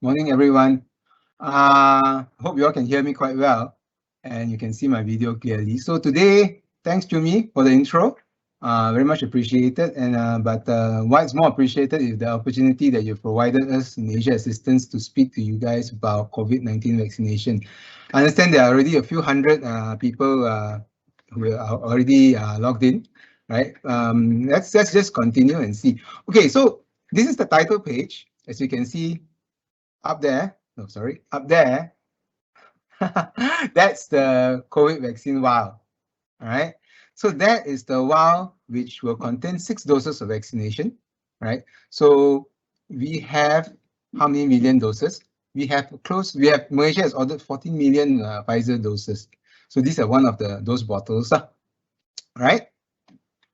Morning, everyone. Hope you all can hear me quite well and you can see my video clearly. So today, thanks to me for the intro. Very much appreciated. But what's more appreciated is the opportunity that you've provided us in Asia Assistance to speak to you guys about COVID-19 vaccination. I understand there are already a few hundred people who are already logged in, right? Let's just continue and see. Okay, so this is the title page. As you can see, up there, no, sorry, up there, that's the COVID vaccine vial, all right? So that is the vial which will contain 6 doses of vaccination, right? So we have how many million doses? Malaysia has ordered 14 million Pfizer doses. So these are one of those bottles, right?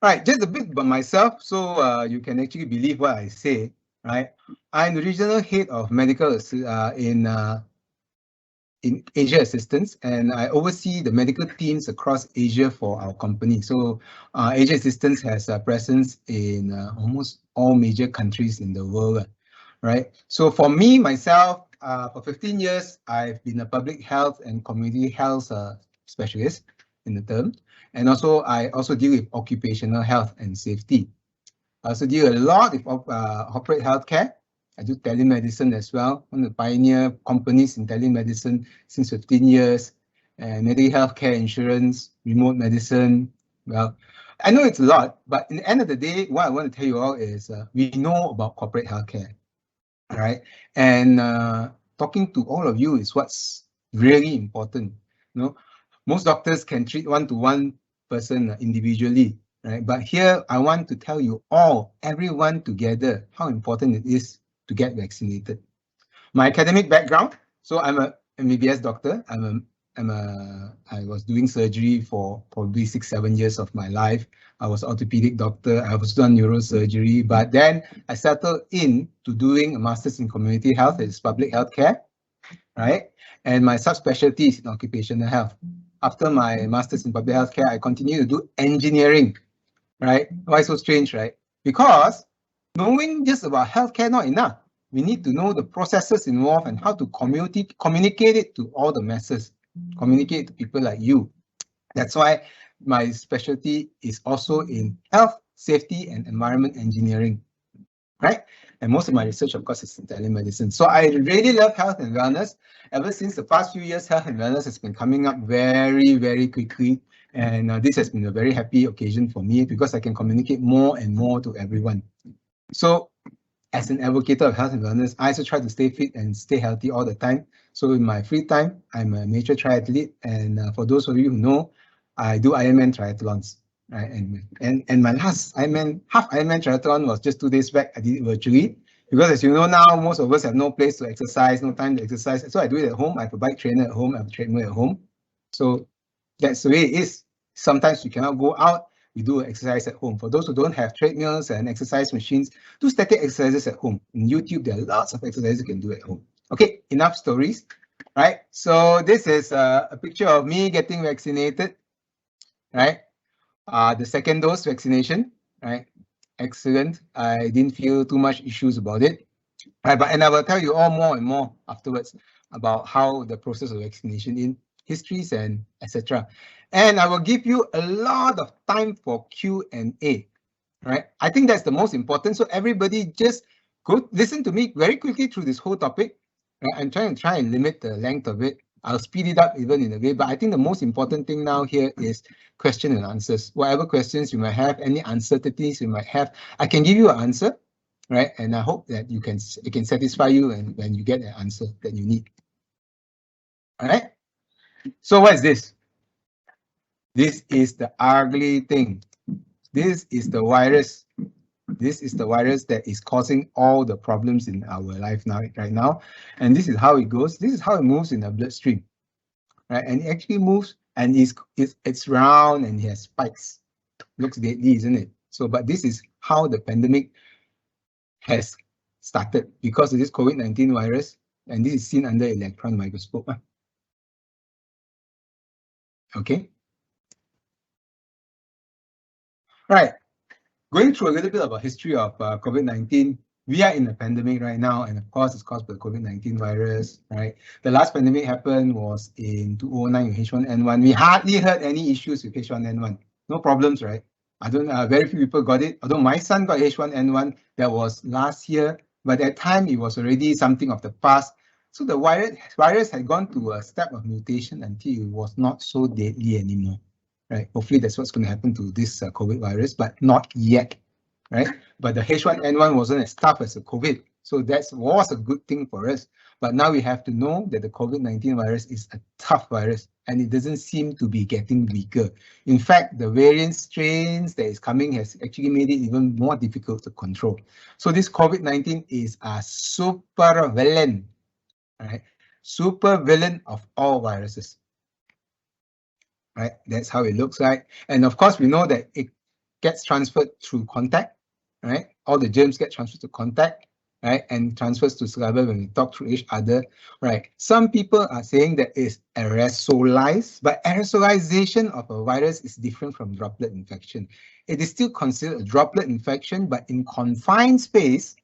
Right, just a bit about myself, so you can actually believe what I say, right? I'm the regional head of medical in Asia Assistance, and I oversee the medical teams across Asia for our company. So Asia Assistance has a presence in almost all major countries in the world, right? So for me, myself, for 15 years, I've been a public health and community health specialist in the term. And also, I also deal with occupational health and safety. I also deal a lot with corporate healthcare. I do telemedicine as well. One of the pioneer companies in telemedicine since 15 years. And medical healthcare insurance, remote medicine. Well, I know it's a lot, but in the end of the day, what I want to tell you all is we know about corporate healthcare, all right? And talking to all of you is what's really important. You know, most doctors can treat one-to-one person individually, right? But here, I want to tell you all, everyone together, how important it is to get vaccinated. My academic background, so I'm a MBBS doctor. I was doing surgery for probably 6-7 years of my life. I was orthopedic doctor. I was done neurosurgery, but then I settled in to doing a master's in community health, it's public health care, right? And my subspecialty is in occupational health. After my master's in public health care, I continue to do engineering, right? Why so strange, right? Because knowing just about healthcare not enough. We need to know the processes involved and how to communicate it to all the masses, communicate to people like you. That's why my specialty is also in health, safety, and environment engineering, right? And most of my research, of course, is in telemedicine. So I really love health and wellness. Ever since the past few years, health and wellness has been coming up very, very quickly. And this has been a very happy occasion for me because I can communicate more and more to everyone. So as an advocate of health and wellness, I also try to stay fit and stay healthy all the time. So in my free time, I'm a major triathlete. And for those of you who know, I do Ironman triathlons. Right? And my last half Ironman triathlon was just 2 days back. I did it virtually. Because as you know now, most of us have no place to exercise, no time to exercise. So I do it at home. I have a bike trainer at home. I have a treadmill at home. So that's the way it is. Sometimes we cannot go out. We do exercise at home. For those who don't have treadmills and exercise machines, do static exercises at home. In YouTube, there are lots of exercises you can do at home. Okay, enough stories, right? So this is a picture of me getting vaccinated, right? The second dose vaccination, right? Excellent. I didn't feel too much issues about it. Right, and I will tell you all more and more afterwards about how the process of vaccination in histories and etc. And I will give you a lot of time for Q&A, right? I think that's the most important. So everybody just go listen to me very quickly through this whole topic. I'm trying and limit the length of it. I'll speed it up even in a way, but I think the most important thing now here is question and answers. Whatever questions you might have, any uncertainties you might have, I can give you an answer, right? And I hope that it can satisfy you and when you get the answer that you need. All right. So what is this? This is the ugly thing. This is the virus. This is the virus that is causing all the problems in our life now, right now. And this is how it goes. This is how it moves in the bloodstream, right? And it actually moves and it's round and it has spikes. Looks deadly, isn't it? So, but this is how the pandemic has started because of this COVID-19 virus, and this is seen under electron microscope. Okay. Right. Going through a little bit about history of COVID-19, we are in a pandemic right now, and of course, it's caused by the COVID-19 virus, right? The last pandemic happened was in 2009 with H1N1. We hardly heard any issues with H1N1. No problems, right? I don't. Very few people got it. Although my son got H1N1, that was last year, but at that time it was already something of the past. So the virus had gone to a step of mutation until it was not so deadly anymore, right? Hopefully that's what's going to happen to this COVID virus, but not yet, right? But the H1N1 wasn't as tough as the COVID, so that was a good thing for us. But now we have to know that the COVID-19 virus is a tough virus, and it doesn't seem to be getting weaker. In fact, the variant strains that is coming has actually made it even more difficult to control. So this COVID-19 is a super villain, right? Super villain of all viruses, right? That's how it looks like. And of course, we know that it gets transferred through contact, right? All the germs get transferred to contact, right? And transfers to saliva when we talk to each other, right? Some people are saying that it's aerosolized, but aerosolization of a virus is different from droplet infection. It is still considered a droplet infection, but in confined space.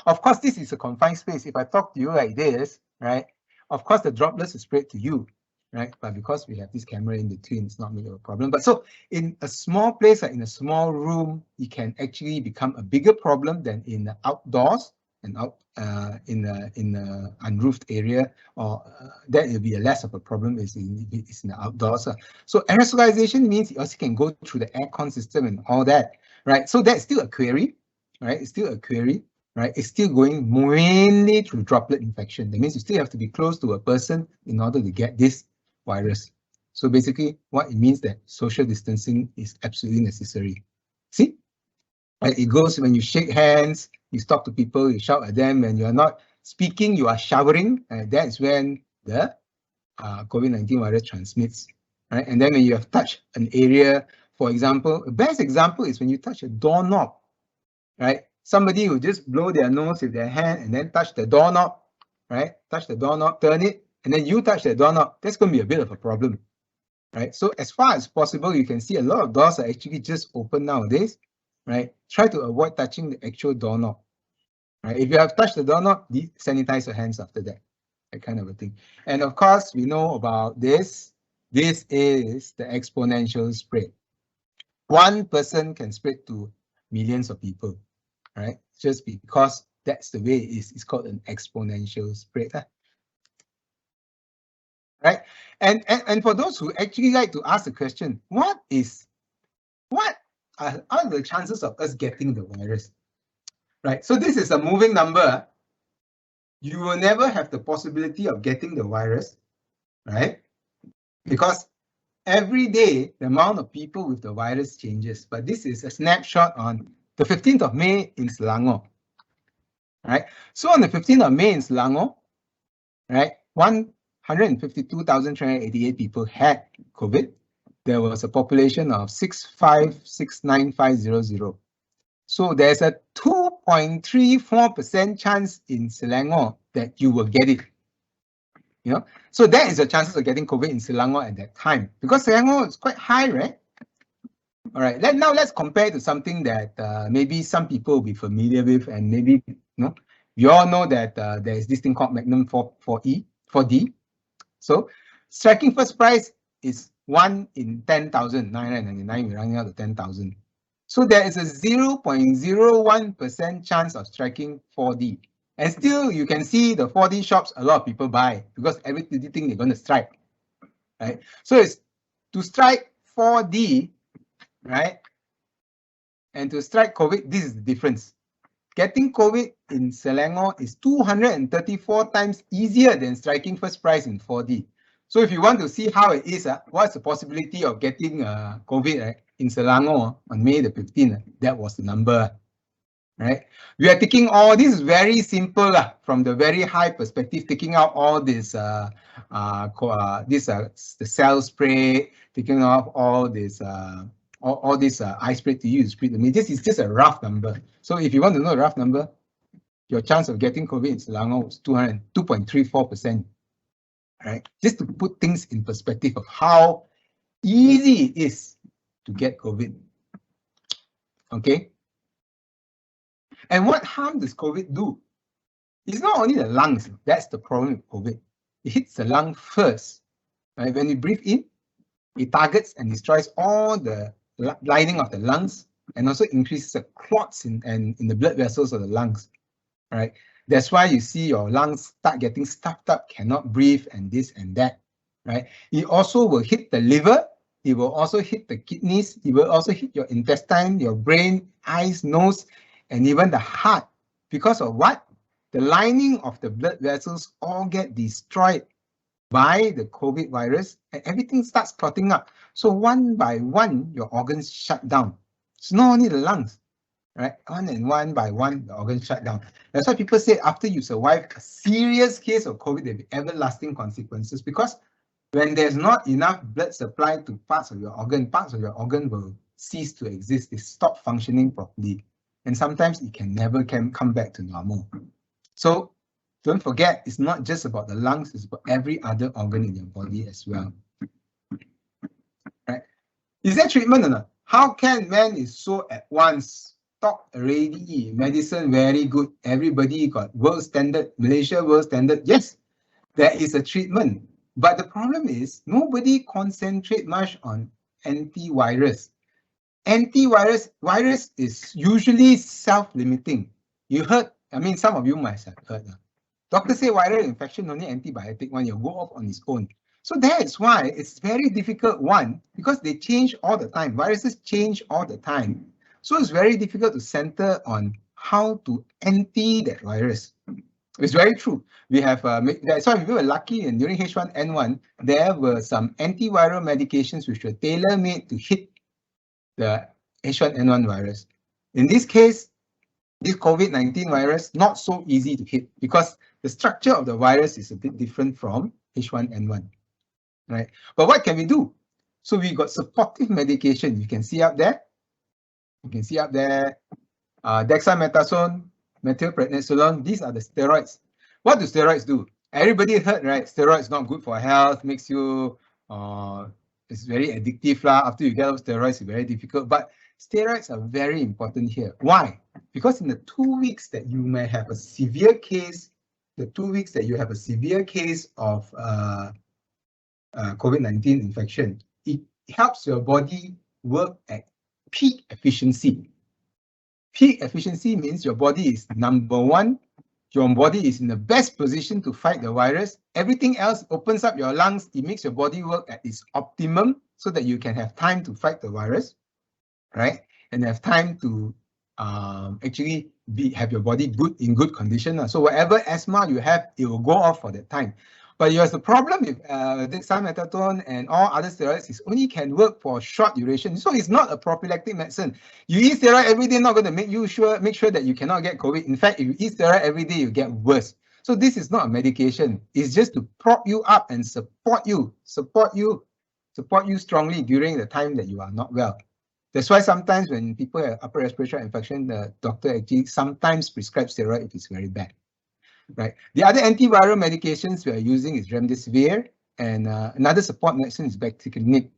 Of course, this is a confined space. If I talk to you like this, right? Of course, the droplets will spread to you, right? But because we have this camera in between, it's not really a problem. But so in a small place, like in a small room, it can actually become a bigger problem than in the outdoors and out in the unroofed area, or that will be a less of a problem is in the outdoors. So aerosolization means it also can go through the aircon system and all that, right? So that's still a query, right? It's still a query. Right, it's still going mainly through droplet infection. That means you still have to be close to a person in order to get this virus. So basically, what it means that social distancing is absolutely necessary. See, right, it goes when you shake hands, you talk to people, you shout at them. When you are not speaking, you are showering. That's when the COVID-19 virus transmits. Right, and then when you have touched an area, for example, the best example is when you touch a doorknob. Right, somebody will just blow their nose with their hand and then touch the doorknob, right? Touch the doorknob, turn it, and then you touch the doorknob. That's going to be a bit of a problem, right? So as far as possible, you can see a lot of doors are actually just open nowadays, right? Try to avoid touching the actual doorknob, right? If you have touched the doorknob, sanitize your hands after that, that kind of a thing. And of course, we know about this. This is the exponential spread. One person can spread to millions of people, right? Just because that's the way it is. It's called an exponential spread, right? And for those who actually like to ask the question, what are the chances of us getting the virus, right? So this is a moving number. You will never have the possibility of getting the virus, right? Because every day, the amount of people with the virus changes. But this is a snapshot on the 15th of May in Selangor. Right? So on the 15th of May in Selangor, right, 152,388 people had COVID. There was a population of 6569500. So there's a 2.34% chance in Selangor that you will get it. You know, so that is the chances of getting COVID in Selangor at that time, because Selangor is quite high, right? All right. Now let's compare to something that maybe some people will be familiar with, and maybe you all know that there is this thing called Magnum 4D. So striking first prize is 1 in 10,999. We're running out of 10,000. So there is a 0.01% chance of striking 4D. And still, you can see the 4D shops, a lot of people buy because everything they're going to strike, right? So it's to strike 4D, right? And to strike COVID, this is the difference. Getting COVID in Selangor is 234 times easier than striking first prize in 4D. So if you want to see how it is, what's the possibility of getting COVID in Selangor on May the 15th, that was the number. Right? We are taking all this very simple from the very high perspective, taking out all this the cell spray, taking off all this all this eye spray to use. I mean, this is just a rough number. So if you want to know a rough number, your chance of getting COVID in Selangor was 2.34%. Right? Just to put things in perspective of how easy it is to get COVID. Okay. And what harm does COVID do? It's not only the lungs. That's the problem with COVID. It hits the lung first. Right? When you breathe in, it targets and destroys all the lining of the lungs and also increases the clots in the blood vessels of the lungs. Right? That's why you see your lungs start getting stuffed up, cannot breathe, and this and that. Right? It also will hit the liver. It will also hit the kidneys. It will also hit your intestine, your brain, eyes, nose, and even the heart. Because of what? The lining of the blood vessels all get destroyed by the COVID virus, and everything starts clotting up. So one by one, your organs shut down. It's not only the lungs, right? One by one, the organs shut down. That's why people say after you survive a serious case of COVID, there will be everlasting consequences, because when there's not enough blood supply to parts of your organ will cease to exist. They stop functioning properly. And sometimes it can never come back to normal. So don't forget, it's not just about the lungs, it's about every other organ in your body as well. Right? Is there treatment or not? How can man is so advanced? Talk already, medicine very good. Everybody got world standard, Malaysia world standard. Yes, there is a treatment. But the problem is nobody concentrate much on antivirus. Virus is usually self-limiting. You heard, I mean, some of you might have heard. Doctors say viral infection only antibiotic one, you go off on its own. So that's why it's very difficult, one, because they change all the time. Viruses change all the time. So it's very difficult to center on how to anti that virus. It's very true. We have, that's why we were lucky, and during H1N1, there were some antiviral medications which were tailor-made to hit the H1N1 virus. In this case, this COVID-19 virus, not so easy to hit because the structure of the virus is a bit different from H1N1, right? But what can we do? So we got supportive medication. You can see up there. You can see up there, dexamethasone, methylprednisolone. These are the steroids. What do steroids do? Everybody heard, right? Steroids not good for health, makes you, it's very addictive lah. After you get off steroids, it's very difficult. But steroids are very important here. Why? Because in the 2 weeks that you may have a severe case, of COVID-19 infection, it helps your body work at peak efficiency. Peak efficiency means your body is number one. Your body is in the best position to fight the virus. Everything else opens up your lungs. It makes your body work at its optimum so that you can have time to fight the virus, right? And have time to actually have your body in good condition. So whatever asthma you have, it will go off for that time. But here's the problem with dexamethasone and all other steroids is only can work for short duration. So it's not a prophylactic medicine. You eat steroid every day, not going to make sure that you cannot get COVID. In fact, if you eat steroid every day, you get worse. So this is not a medication. It's just to prop you up and support you strongly during the time that you are not well. That's why sometimes when people have upper respiratory infection, the doctor actually sometimes prescribes steroid if it's very bad. Right. The other antiviral medications we are using is remdesivir, and another support medicine is bacticlinib.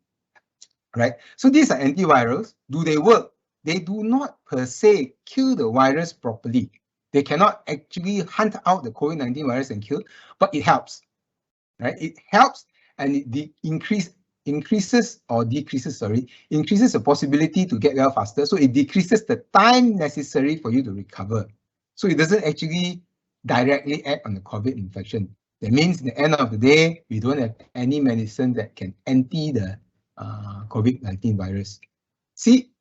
Right. So these are antivirals. Do they work? They do not per se kill the virus properly. They cannot actually hunt out the COVID-19 virus and kill, but it helps. Right. It helps, and it increases the possibility to get well faster. So it decreases the time necessary for you to recover. So it doesn't actually directly act on the COVID infection. That means at the end of the day, we don't have any medicine that can anti the COVID-19 virus. See,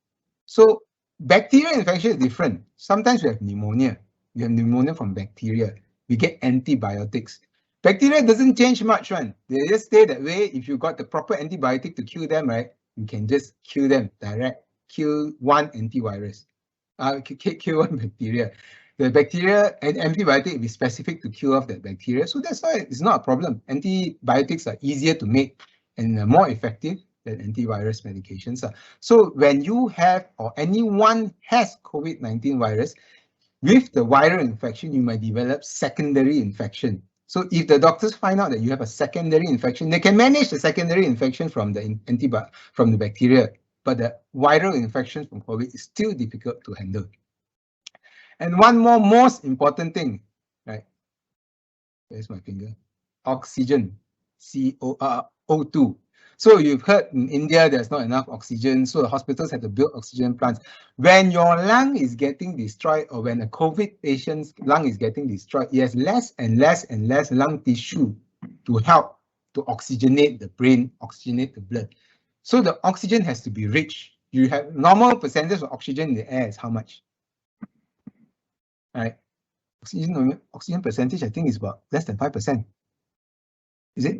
so bacterial infection is different. Sometimes we have pneumonia. We have pneumonia from bacteria. We get antibiotics. Bacteria doesn't change much, right? They just stay that way. If you got the proper antibiotic to kill them, right, you can just kill them direct. Kill one antivirus. Kill one bacteria. The bacteria and antibiotic will be specific to kill off that bacteria. So that's why it's not a problem. Antibiotics are easier to make and more effective than antivirus medications. So when you have or anyone has COVID-19 virus, with the viral infection, you might develop secondary infection. So if the doctors find out that you have a secondary infection, they can manage the secondary infection from the bacteria, but the viral infection from COVID is still difficult to handle. And one more most important thing, right? Where's my finger? Oxygen, O2. So you've heard in India there's not enough oxygen, so the hospitals have to build oxygen plants. When your lung is getting destroyed, or when a COVID patient's lung is getting destroyed, it has less and less and less lung tissue to help to oxygenate the brain, oxygenate the blood. So the oxygen has to be rich. You have normal percentage of oxygen in the air is how much? Right? Oxygen percentage, I think, is about less than 5%. Is it?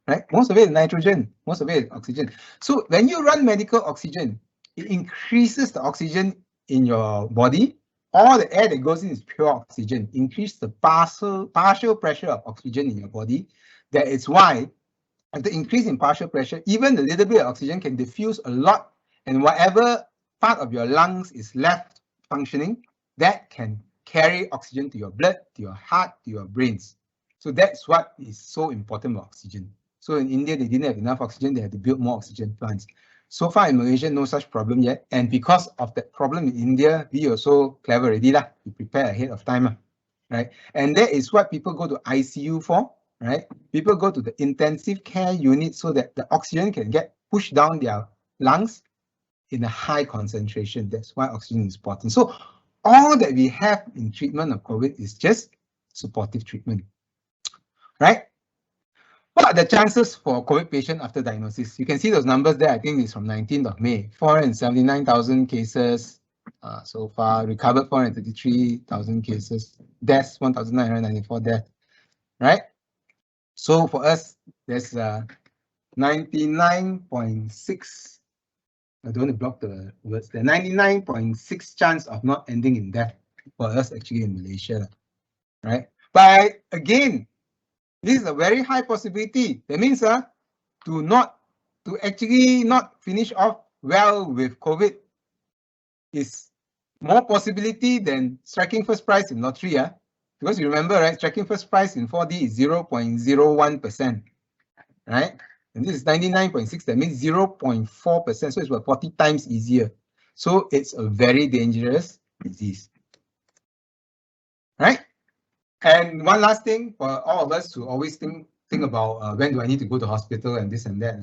Right? Most of it is nitrogen, most of it is oxygen. So when you run medical oxygen, it increases the oxygen in your body. All the air that goes in is pure oxygen. Increase the partial pressure of oxygen in your body. That is why, at the increase in partial pressure, even a little bit of oxygen can diffuse a lot, and whatever part of your lungs is left functioning, that can carry oxygen to your blood, to your heart, to your brains. So that's what is so important about oxygen. So in India, they didn't have enough oxygen, they had to build more oxygen plants. So far in Malaysia, no such problem yet. And because of that problem in India, we are so clever already lah. We prepare ahead of time, right? And that is what people go to ICU for, right? People go to the intensive care unit so that the oxygen can get pushed down their lungs in a high concentration. That's why oxygen is important. So all that we have in treatment of COVID is just supportive treatment, right? What are the chances for a COVID patient after diagnosis? You can see those numbers there. I think it's from 19th of May. 479,000 cases so far, recovered 433,000 cases, deaths 1,994 deaths, right? So for us, there's 99.6. I don't want to block the words. The 99.6 chance of not ending in death for us actually in Malaysia, right? But again, this is a very high possibility. That means to actually not finish off well with COVID is more possibility than striking first prize in lottery. Because you remember, right? Striking first prize in 4D is 0.01%, right? And this is 99.6, that means 0.4%. So it's about 40 times easier. So it's a very dangerous disease, right? And one last thing for all of us to always think about when do I need to go to hospital and this and that.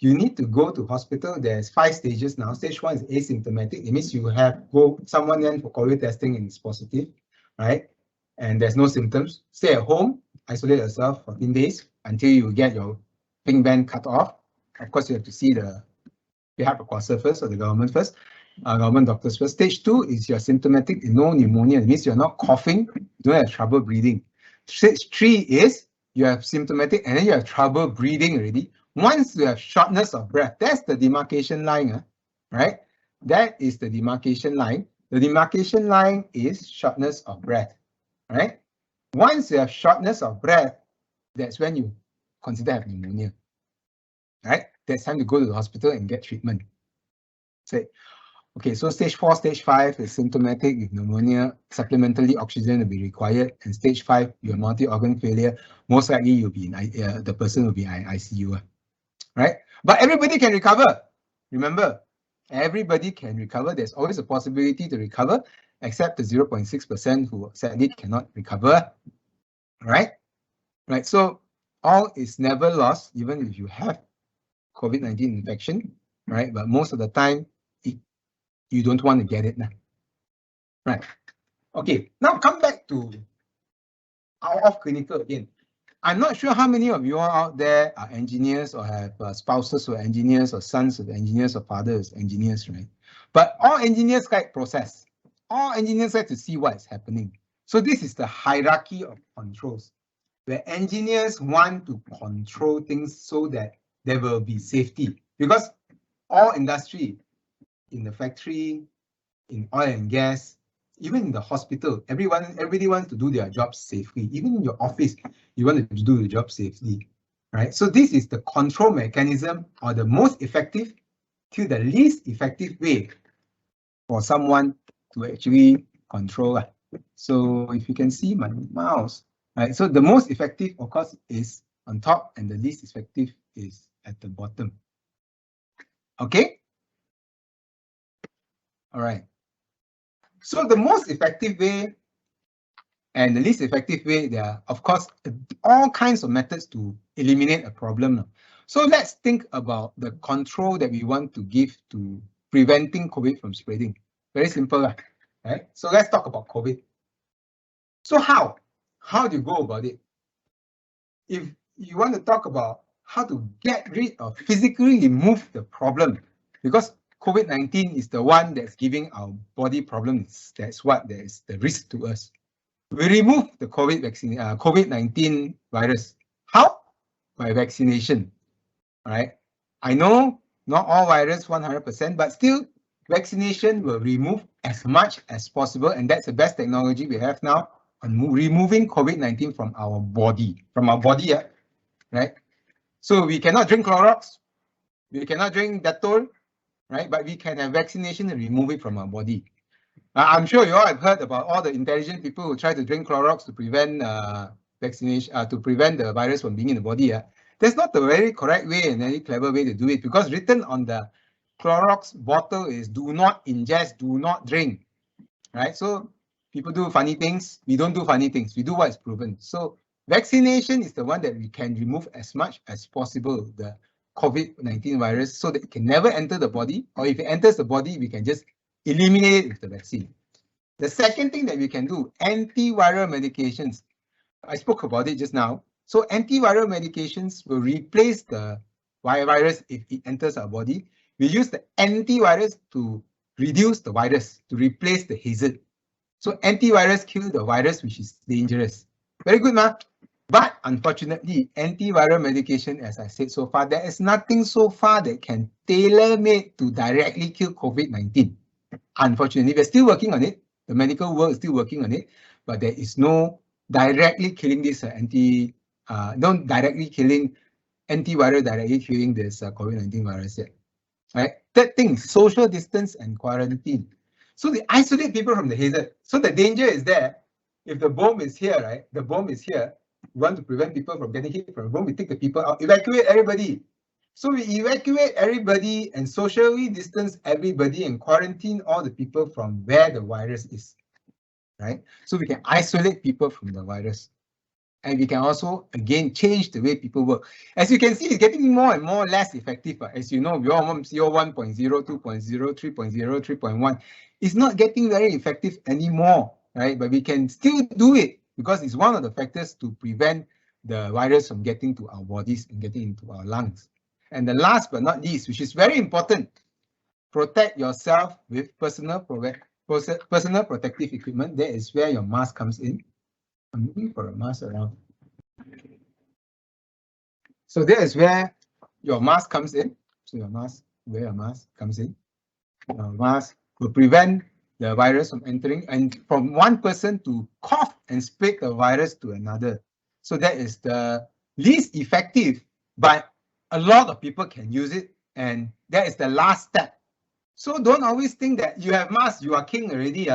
You need to go to hospital. There's 5 stages now. Stage 1 is asymptomatic. It means you have someone in for COVID testing and it's positive, right? And there's no symptoms. Stay at home, isolate yourself for 14 days until you get your pink band cut off. Of course, you have to see the Pihak first, or the government first. Government doctors first. Stage 2 is you're symptomatic, no pneumonia. It means you're not coughing, you don't have trouble breathing. Stage 3 is you have symptomatic and then you have trouble breathing already. Once you have shortness of breath, that's the demarcation line, right? That is the demarcation line. The demarcation line is shortness of breath, right? Once you have shortness of breath, that's when you consider have pneumonia, right? That's time to go to the hospital and get treatment. Say, okay, so stage 4, stage 5 is symptomatic with pneumonia. Supplementary oxygen will be required. And stage 5, you have multi-organ failure. Most likely, you'll be in the person will be in ICU, right? But everybody can recover. Remember, everybody can recover. There's always a possibility to recover, except the 0.6% who sadly cannot recover, right? Right. So all is never lost, even if you have COVID-19 infection, right? But most of the time, you don't want to get it now, right? Okay, now come back to out of clinical again. I'm not sure how many of you all out there are engineers or have spouses who are engineers or sons of engineers or fathers engineers, right? But all engineers like process. All engineers like to see what's happening. So this is the hierarchy of controls, where engineers want to control things so that there will be safety. Because all industry, in the factory, in oil and gas, even in the hospital, everybody wants to do their job safely. Even in your office, you want to do the job safely, right? So this is the control mechanism, or the most effective to the least effective way for someone to actually control. So if you can see my mouse, right? So the most effective, of course, is on top, and the least effective is at the bottom. Okay. All right. So the most effective way and the least effective way, there are, of course, all kinds of methods to eliminate a problem. So let's think about the control that we want to give to preventing COVID from spreading. Very simple, right? So let's talk about COVID. So how? How do you go about it? If you want to talk about how to get rid of, physically remove the problem, because COVID-19 is the one that's giving our body problems. That's what there is the risk to us. We remove the COVID-19 virus. How? By vaccination. All right. I know not all virus 100%, but still vaccination will remove as much as possible, and that's the best technology we have now on removing COVID-19 from our body, right? So we cannot drink Clorox, we cannot drink Dettol, right? But we can have vaccination and remove it from our body. I'm sure you all have heard about all the intelligent people who try to drink Clorox to prevent vaccination, to prevent the virus from being in the body. That's not the very correct way and any clever way to do it, because written on the Clorox bottle is do not ingest, do not drink, right? So people do funny things. We don't do funny things. We do what is proven. So vaccination is the one that we can remove as much as possible the COVID-19 virus so that it can never enter the body, or if it enters the body, we can just eliminate it with the vaccine. The second thing that we can do, antiviral medications. I spoke about it just now. So antiviral medications will replace the virus if it enters our body. We use the antivirus to reduce the virus, to replace the hazard. So antivirus kills the virus, which is dangerous. Very good, ma. But unfortunately, antiviral medication, as I said so far, there is nothing so far that can tailor-made to directly kill COVID-19. Unfortunately, we're still working on it. The medical world is still working on it, but there is no directly killing this not directly killing antiviral directly killing this COVID-19 virus yet. Right? Third thing, social distance and quarantine. So they isolate people from the hazard. So the danger is there. If the bomb is here, right? The bomb is here. We want to prevent people from getting hit from the bomb. We take the people out, evacuate everybody. So we evacuate everybody and socially distance everybody and quarantine all the people from where the virus is, right? So we can isolate people from the virus. And we can also, again, change the way people work. As you can see, it's getting more and more less effective. As you know, we all want CO 1.0, 2.0, 3.0, 3.1. It's not getting very effective anymore, right? But we can still do it because it's one of the factors to prevent the virus from getting to our bodies and getting into our lungs. And the last but not least, which is very important, protect yourself with personal protective equipment. That is where your mask comes in. I'm looking for a mask around. So that is where your mask comes in. So your mask, where your mask comes in. Your mask will prevent the virus from entering and from one person to cough and spread the virus to another. So that is the least effective, but a lot of people can use it, and that is the last step. So don't always think that you have mask, you are king already.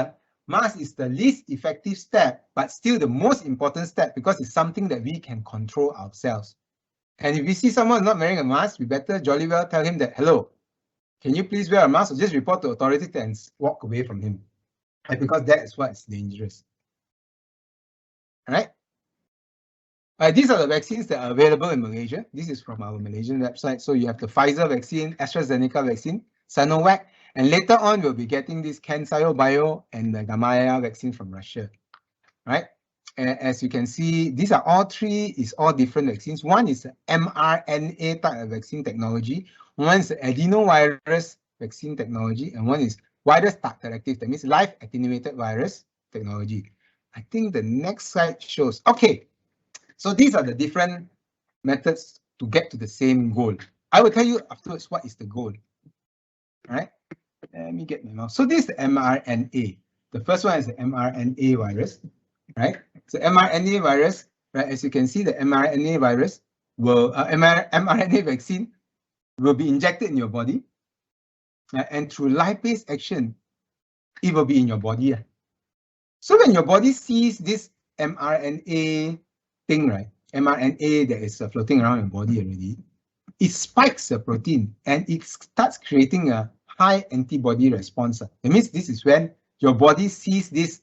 Mask is the least effective step, but still the most important step because it's something that we can control ourselves. And if we see someone not wearing a mask, we better jolly well tell him that, hello, can you please wear a mask, or just report to authorities and walk away from him. And because that is what is dangerous. All right. These are the vaccines that are available in Malaysia. This is from our Malaysian website. So you have the Pfizer vaccine, AstraZeneca vaccine, Sinovac, and later on we'll be getting this CanSino Bio and the Gamaleya vaccine from Russia. Right? As you can see, these are all different vaccines. One is mRNA type of vaccine technology, one is adenovirus vaccine technology, and one is virus directive, that means live attenuated virus technology. I think the next slide shows. Okay. So these are the different methods to get to the same goal. I will tell you afterwards what is the goal. All right, let me get my mouse. So this is the mRNA. The first one is the mRNA virus, right? So mRNA virus, right? As you can see, the mRNA virus will mRNA vaccine will be injected in your body, and through lipase action, it will be in your body. So when your body sees this mRNA thing, right? mRNA that is floating around your body already, it spikes the protein and it starts creating a high antibody response. That means this is when your body sees this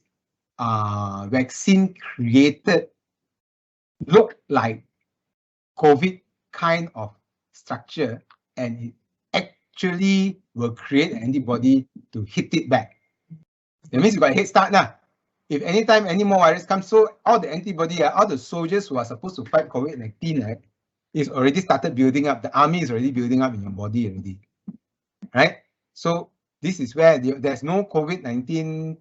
vaccine created look like COVID kind of structure, and it actually will create an antibody to hit it back. That means you got a head start now. If anytime any more virus comes, so all the antibody, all the soldiers who are supposed to fight COVID-19, right, is already started building up. The army is already building up in your body already, right? So this is where there's no COVID-19.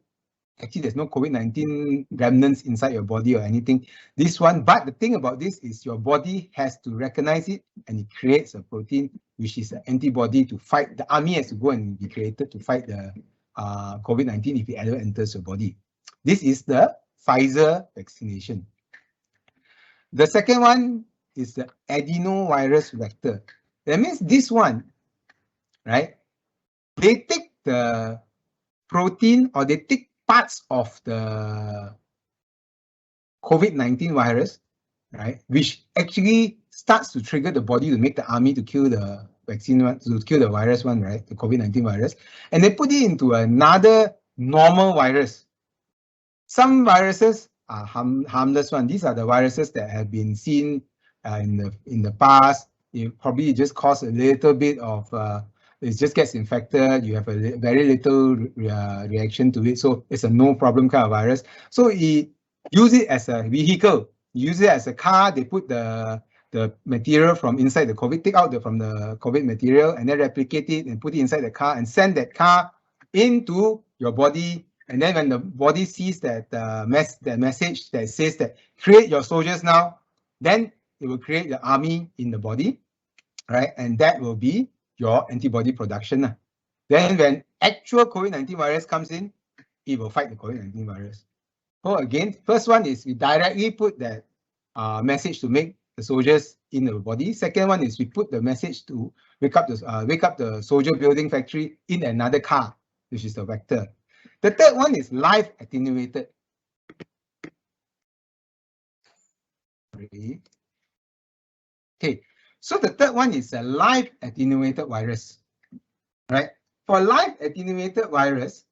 Actually, there's no COVID-19 remnants inside your body or anything. This one, but the thing about this is your body has to recognize it, and it creates a protein which is an antibody to fight. The army has to go and be created to fight the COVID-19 if it ever enters your body. This is the Pfizer vaccination. The second one is the Adenovirus Vector. That means this one, right? They take the protein, or they take parts of the COVID-19 virus, right, which actually starts to trigger the body to make the army to kill the vaccine one, to kill the virus one, right, the COVID-19 virus, and they put it into another normal virus. Some viruses are harmless one. These are the viruses that have been seen in the past. It probably just cause a little bit of it just gets infected. You have a very little reaction to it, so it's a no problem kind of virus. So use it as a vehicle. Use it as a car. They put the material from inside the COVID, take out from the COVID material, and then replicate it and put it inside the car and send that car into your body. And then when the body sees that message that says that create your soldiers now, then it will create the army in the body, right? And that will be your antibody production. Then when actual COVID-19 virus comes in, it will fight the COVID-19 virus. So again, first one is we directly put that message to make the soldiers in the body. Second one is we put the message to wake up the soldier building factory in another car, which is the vector. The third one is live attenuated. Okay, so the third one is a live attenuated virus, right? For live attenuated virus,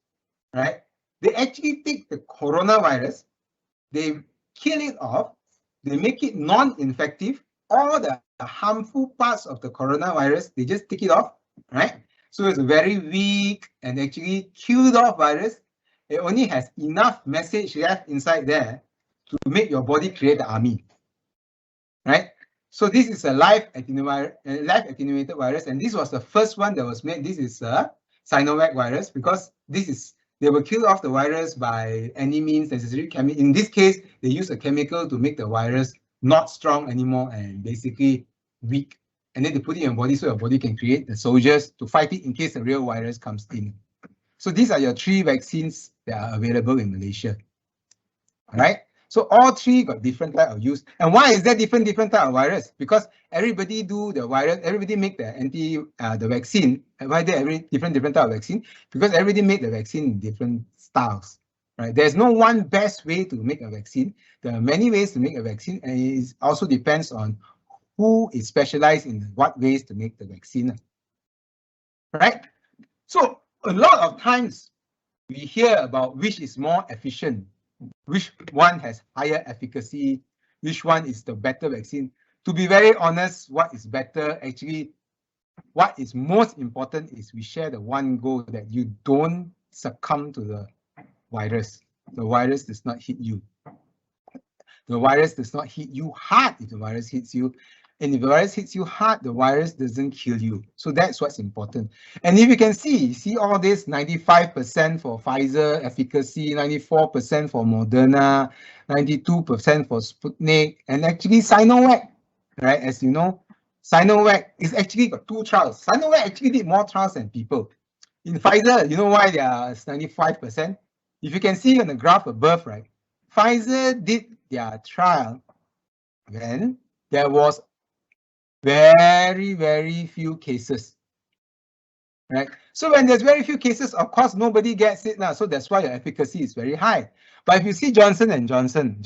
right, they actually take the coronavirus, they kill it off, they make it non-infective. All the harmful parts of the coronavirus, they just take it off, right? So it's a very weak and actually killed off virus. It only has enough message left inside there to make your body create the army, right? So this is a live attenuated virus, and this was the first one that was made. This is a Sinovac virus, because they will kill off the virus by any means necessary. In this case, they use a chemical to make the virus not strong anymore and basically weak. And then they put it in your body so your body can create the soldiers to fight it in case the real virus comes in. So these are your 3 vaccines that are available in Malaysia. All right. So all 3 got different type of use. And why is there different type of virus? Because everybody do the virus, everybody make the vaccine. And why there different type of vaccine? Because everybody made the vaccine in different styles. Right? There's no one best way to make a vaccine. There are many ways to make a vaccine, and it also depends on who is specialized in what ways to make the vaccine. Right? So a lot of times we hear about which is more efficient, which one has higher efficacy, which one is the better vaccine. To be very honest, what is better, actually, what is most important is we share the one goal that you don't succumb to the virus. The virus does not hit you. The virus does not hit you hard if the virus hits you. And if the virus hits you hard, the virus doesn't kill you. So that's what's important. And if you can see all this, 95% for Pfizer efficacy, 94% for Moderna, 92% for Sputnik, and actually Sinovac, right? As you know, Sinovac is actually got 2 trials. Sinovac actually did more trials than people. In Pfizer, you know why they are 95%? If you can see on the graph above, right? Pfizer did their trial when there was very, very few cases, right? So when there's very few cases, of course, nobody gets it now. So that's why your efficacy is very high. But if you see Johnson & Johnson,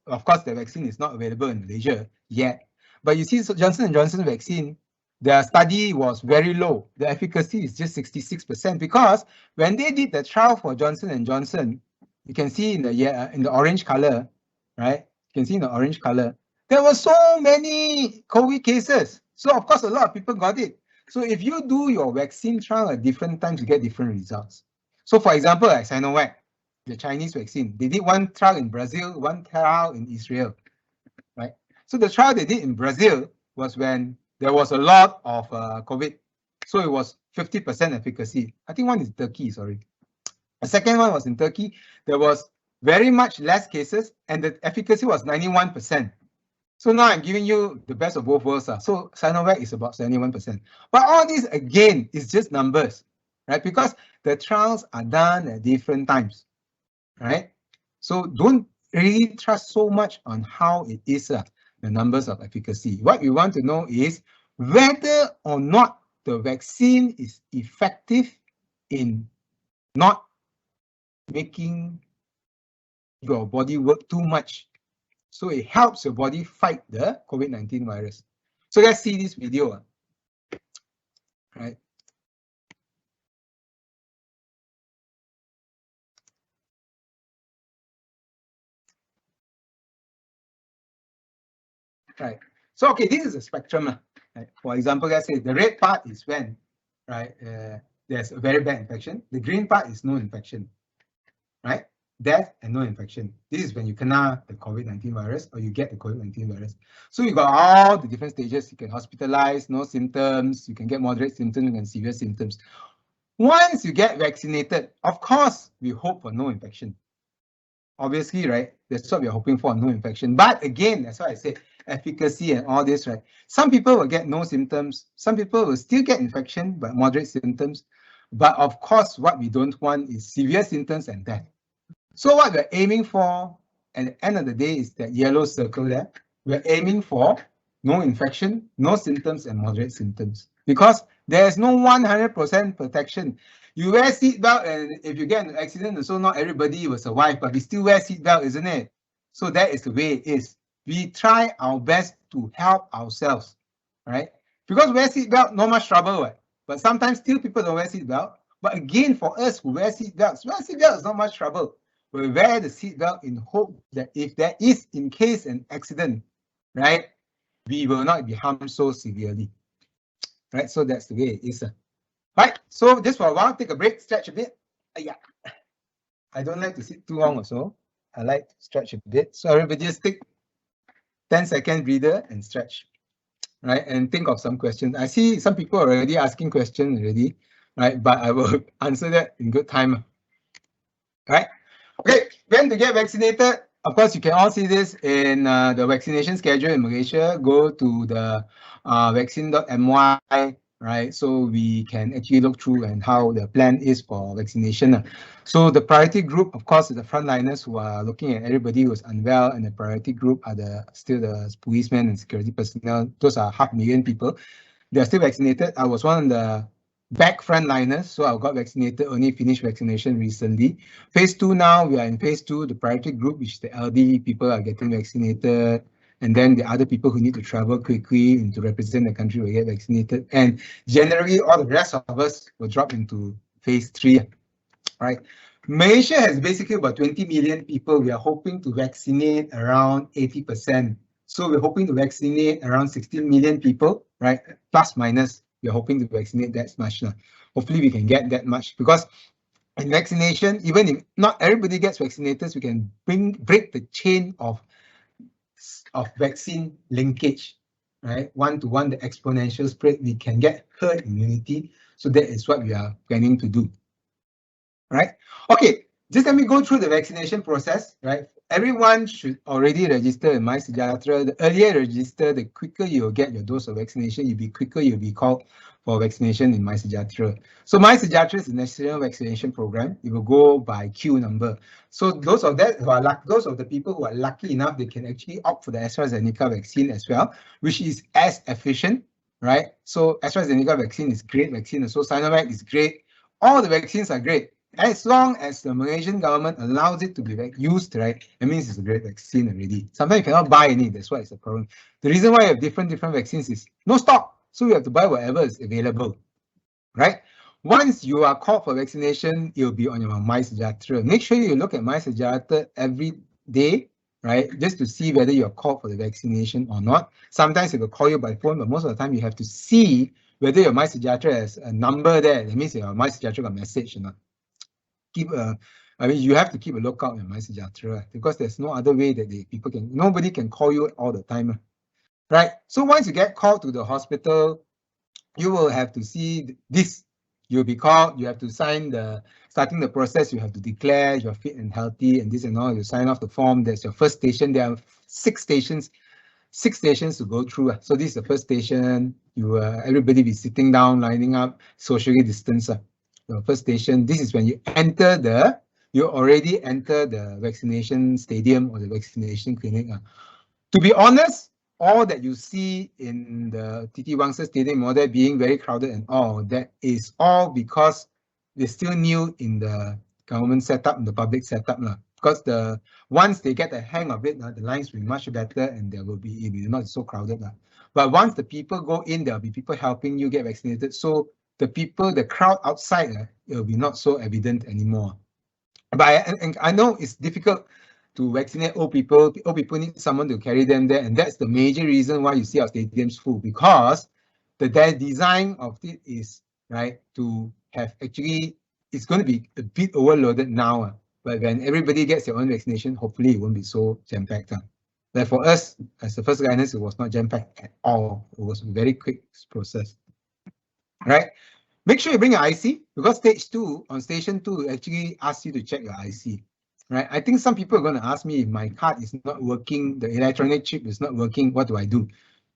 of course, the vaccine is not available in Malaysia yet. But you see Johnson & Johnson vaccine, the study was very low. The efficacy is just 66% because when they did the trial for Johnson & Johnson, you can see in the orange color, right? You can see in the orange color, there were so many COVID cases. So of course, a lot of people got it. So if you do your vaccine trial at different times, you get different results. So for example, like Sinovac, the Chinese vaccine, they did one trial in Brazil, one trial in Israel, right? So the trial they did in Brazil was when there was a lot of COVID. So it was 50% efficacy. I think one is Turkey, sorry. The second one was in Turkey. There was very much less cases and the efficacy was 91%. So now I'm giving you the best of both worlds. So Sinovac is about 71%. But all this, again, is just numbers, right? Because the trials are done at different times, right? So don't really trust so much on how it is, the numbers of efficacy. What we want to know is whether or not the vaccine is effective in not making your body work too much. So it helps your body fight the COVID-19 virus. So let's see this video. Right. Right. So, okay, this is a spectrum. Right? For example, let's say the red part is when, right, there's a very bad infection. The green part is no infection, right? Death and no infection. This is when you kena the COVID-19 virus or you get the COVID-19 virus. So you got all the different stages. You can hospitalize, no symptoms. You can get moderate symptoms and severe symptoms. Once you get vaccinated, of course, we hope for no infection. Obviously, right? That's what we're hoping for, no infection. But again, that's why I said efficacy and all this, right? Some people will get no symptoms. Some people will still get infection, but moderate symptoms. But of course, what we don't want is severe symptoms and death. So what we're aiming for at the end of the day is that yellow circle there. We're aiming for no infection, no symptoms, and moderate symptoms. Because there's no 100% protection. You wear seatbelt, and if you get an accident, so not everybody will survive, but we still wear seatbelt, isn't it? So that is the way it is. We try our best to help ourselves, right? Because wear seatbelt, not much trouble, right? But sometimes still people don't wear seatbelt. But again, for us who wear seatbelt is not much trouble. We wear the seatbelt in hope that if there is, in case, an accident, right, we will not be harmed so severely, right? So that's the way it is. Right, so just for a while, take a break, stretch a bit. Yeah, I don't like to sit too long or so. I like to stretch a bit. So everybody just take 10-second breather and stretch, right? And think of some questions. I see some people are already asking questions already, right? But I will answer that in good time. Right? Okay, when to get vaccinated? Of course, you can all see this in the vaccination schedule in Malaysia. Go to the vaccine.my, right? So we can actually look through and how the plan is for vaccination. So the priority group, of course, is the frontliners who are looking at everybody who is unwell, and the priority group are still the policemen and security personnel. Those are 500,000 people. They are still vaccinated. I was one of the back frontliners, so I got vaccinated, only finished vaccination recently. Phase 2 now, we are in phase 2, the priority group, which the elderly people are getting vaccinated. And then the other people who need to travel quickly and to represent the country will get vaccinated. And generally, all the rest of us will drop into phase 3. Right? Malaysia has basically about 20 million people. We are hoping to vaccinate around 80%. So we're hoping to vaccinate around 16 million people, right? Plus minus, we're hoping to vaccinate that much. Hopefully we can get that much, because in vaccination, even if not everybody gets vaccinated, we can break the chain of vaccine linkage, right? One-to-one, the exponential spread, we can get herd immunity. So that is what we are planning to do. Right? Okay, just let me go through the vaccination process, right? Everyone should already register in MySejahtera. The earlier you register, the quicker you'll get your dose of vaccination. You'll be called for vaccination in MySejahtera. So MySejahtera is a national vaccination program. It will go by queue number. So those of the people who are lucky enough, they can actually opt for the AstraZeneca vaccine as well, which is as efficient, right? So AstraZeneca vaccine is great vaccine. So Sinovac is great. All the vaccines are great. As long as the Malaysian government allows it to be used, right, it means it's a great vaccine already. Sometimes you cannot buy any, that's why it's a problem. The reason why you have different vaccines is no stock. So you have to buy whatever is available, right? Once you are called for vaccination, it will be on your MySejahtera. Make sure you look at MySejahtera every day, right? Just to see whether you're called for the vaccination or not. Sometimes it will call you by phone, but most of the time you have to see whether your MySejahtera has a number there. That means your MySejahtera got a message or not. I mean, you have to keep a lookout on MySejahtera because there's no other way that nobody can call you all the time, right? So once you get called to the hospital, you will have to see this. You'll be called, you have to sign starting the process, you have to declare you're fit and healthy and this and all, you sign off the form. That's your first station. There are six stations to go through. So this is the first station. Everybody be sitting down, lining up, socially distance. The first station, this is when you already enter the vaccination stadium or the vaccination clinic. To be honest, all that you see in the TT Wangsa Stadium, all that being very crowded and all, that is all because we're still new in the government setup and the public setup. Because once they get the hang of it, the lines will be much better and it will not so crowded. But once the people go in, there'll be people helping you get vaccinated. So the crowd outside, it will be not so evident anymore. But I know it's difficult to vaccinate old people. Old people need someone to carry them there, and that's the major reason why you see our stadiums full, because the design of it is right to have it's going to be a bit overloaded now. But when everybody gets their own vaccination, hopefully it won't be so jam-packed. But for us, as the first guidance, it was not jam-packed at all. It was a very quick process. Right? Make sure you bring your IC, because on station 2 actually asks you to check your IC. Right? I think some people are going to ask me if my card is not working, the electronic chip is not working, what do I do?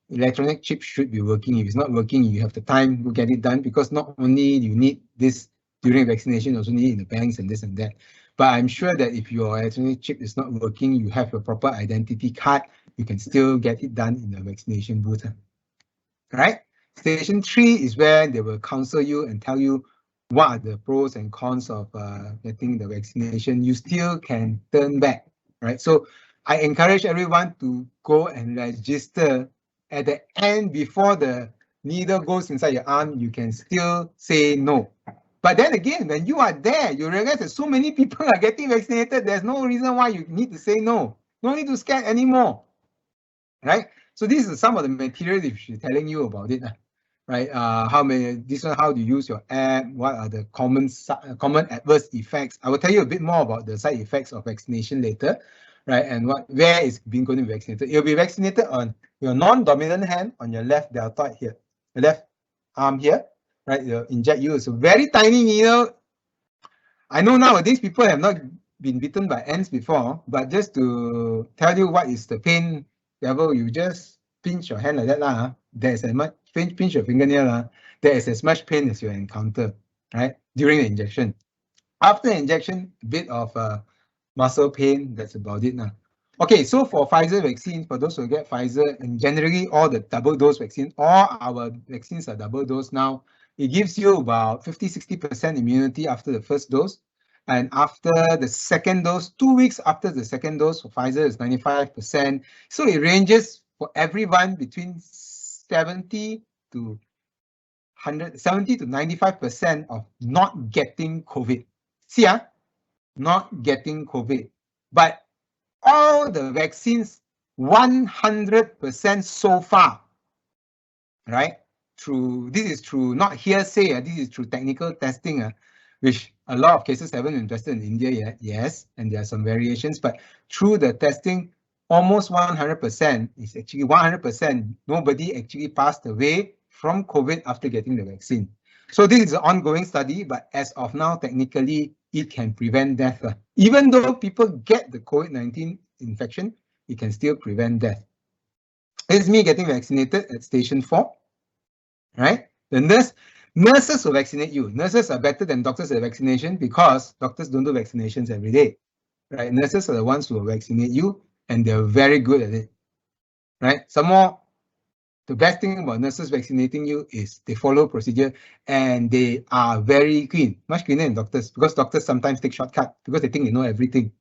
Electronic chip should be working. If it's not working, you have the time to get it done, because not only you need this during vaccination, you also need it in the banks and this and that. But I'm sure that if your electronic chip is not working, you have a proper identity card, you can still get it done in the vaccination booth. Right? Station 3 is where they will counsel you and tell you what are the pros and cons of getting the vaccination. You still can turn back, right? So I encourage everyone to go and register. At the end, before the needle goes inside your arm, you can still say no. But then again, when you are there, you realize that so many people are getting vaccinated. There's no reason why you need to say no. No need to scare anymore, right? So this is some of the material if she's telling you about it. Right? How do you use your app? What are the common adverse effects? I will tell you a bit more about the side effects of vaccination later, right? And where is being going to be vaccinated. You'll be vaccinated on your non-dominant hand on your left deltoid here, the left arm here, right? They'll inject you. It's a very tiny needle. I know nowadays people have not been bitten by ants before, but just to tell you what is the pain level, you just pinch your hand like that. There's as much pinch your fingernail. There is as much pain as you encounter, right? During the injection. After the injection, a bit of muscle pain. That's about it now. Okay, so for Pfizer vaccine, for those who get Pfizer, and generally all the double dose vaccine, all our vaccines are double dose now. It gives you about 50-60% immunity after the first dose. And after the second dose, 2 weeks after the second dose for Pfizer is 95%. So it ranges for everyone between 70 to 95% of not getting COVID. See, not getting COVID. But all the vaccines, 100% so far, right? This is through not hearsay, this is through technical testing, which a lot of cases haven't been tested in India yet, yes, and there are some variations, but through the testing, almost 100% is actually 100%. Nobody actually passed away from COVID after getting the vaccine. So this is an ongoing study, but as of now, technically, it can prevent death. Even though people get the COVID-19 infection, it can still prevent death. This is me getting vaccinated at station 4, right? The nurses will vaccinate you. Nurses are better than doctors at vaccination because doctors don't do vaccinations every day, right? Nurses are the ones who will vaccinate you, and they're very good at it, right? Some more, the best thing about nurses vaccinating you is they follow procedure and they are very clean, much cleaner than doctors, because doctors sometimes take shortcuts because they think they know everything.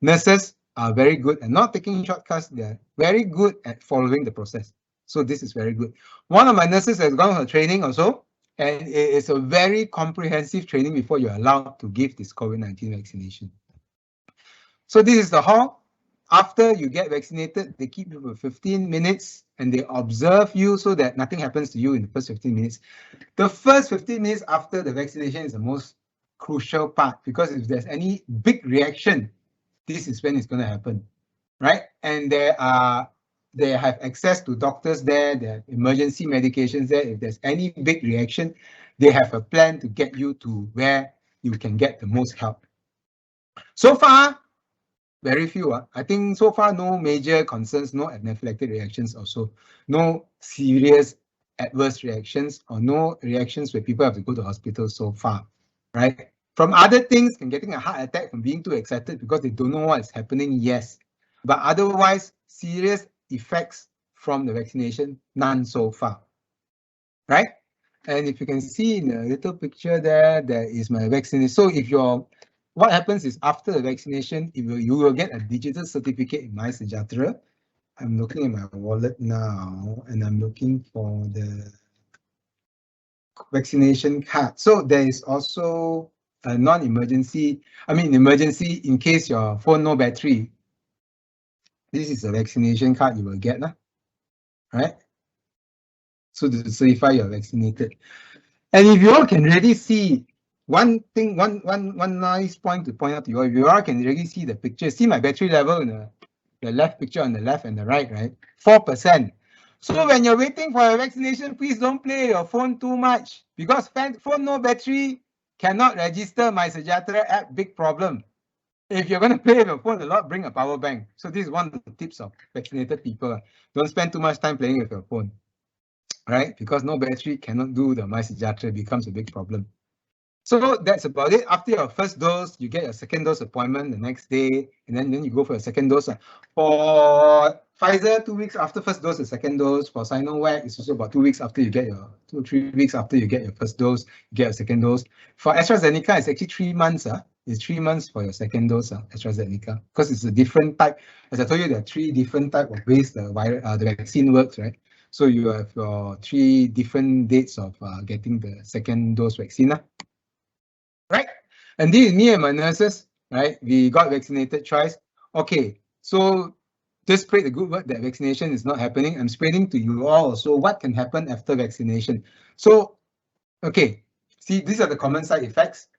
Nurses are very good at not taking shortcuts. They're very good at following the process. So this is very good. One of my nurses has gone for training also, and it is a very comprehensive training before you're allowed to give this COVID-19 vaccination. So this is the hall. After you get vaccinated, they keep you for 15 minutes and they observe you so that nothing happens to you in the first 15 minutes. The first 15 minutes after the vaccination is the most crucial part, because if there's any big reaction, this is when it's going to happen, right? And they have access to doctors there, they have emergency medications there. If there's any big reaction, they have a plan to get you to where you can get the most help. So far, very few. I think so far, no major concerns, no anaphylactic reactions also, no serious adverse reactions or no reactions where people have to go to hospital so far, right? From other things, and getting a heart attack from being too excited because they don't know what is happening, yes. But otherwise, serious effects from the vaccination, none so far, right? And if you can see in the little picture there, there is my vaccination. So if you're, what happens is after the vaccination, you will get a digital certificate in MySejahtera. I'm looking at my wallet now, and I'm looking for the vaccination card. So there is also a non-emergency, emergency in case your phone no battery. This is a vaccination card you will get, right? So to certify you're vaccinated. And if you all can really see one thing, one nice point to point out to you all, if you all can really see the picture, see my battery level in the left picture on the left and the right, 4%. So when you're waiting for your vaccination, please don't play your phone too much, because phone no battery cannot register MySejahtera app, big problem. If you're going to play with your phone a lot, bring a power bank. So this is one of the tips of vaccinated people. Don't spend too much time playing with your phone, right? Because no battery cannot do the MySejahtera, becomes a big problem. So that's about it. After your first dose, you get your second dose appointment the next day, and then you go for your second dose. For Pfizer, 2 weeks after first dose, the second dose. For Sinovac, it's also about 2 weeks after you get your 3 weeks after you get your first dose, you get your second dose. For AstraZeneca, it's actually 3 months. It's 3 months for your second dose, AstraZeneca, because it's a different type. As I told you, there are 3 different types of ways the vaccine works, right? So you have your 3 different dates of getting the second dose vaccine. Right? And this is me and my nurses, right? We got vaccinated twice. Okay, so just spread the good word that vaccination is not happening. I'm spreading to you all. So what can happen after vaccination? So, okay, see, these are the common side effects.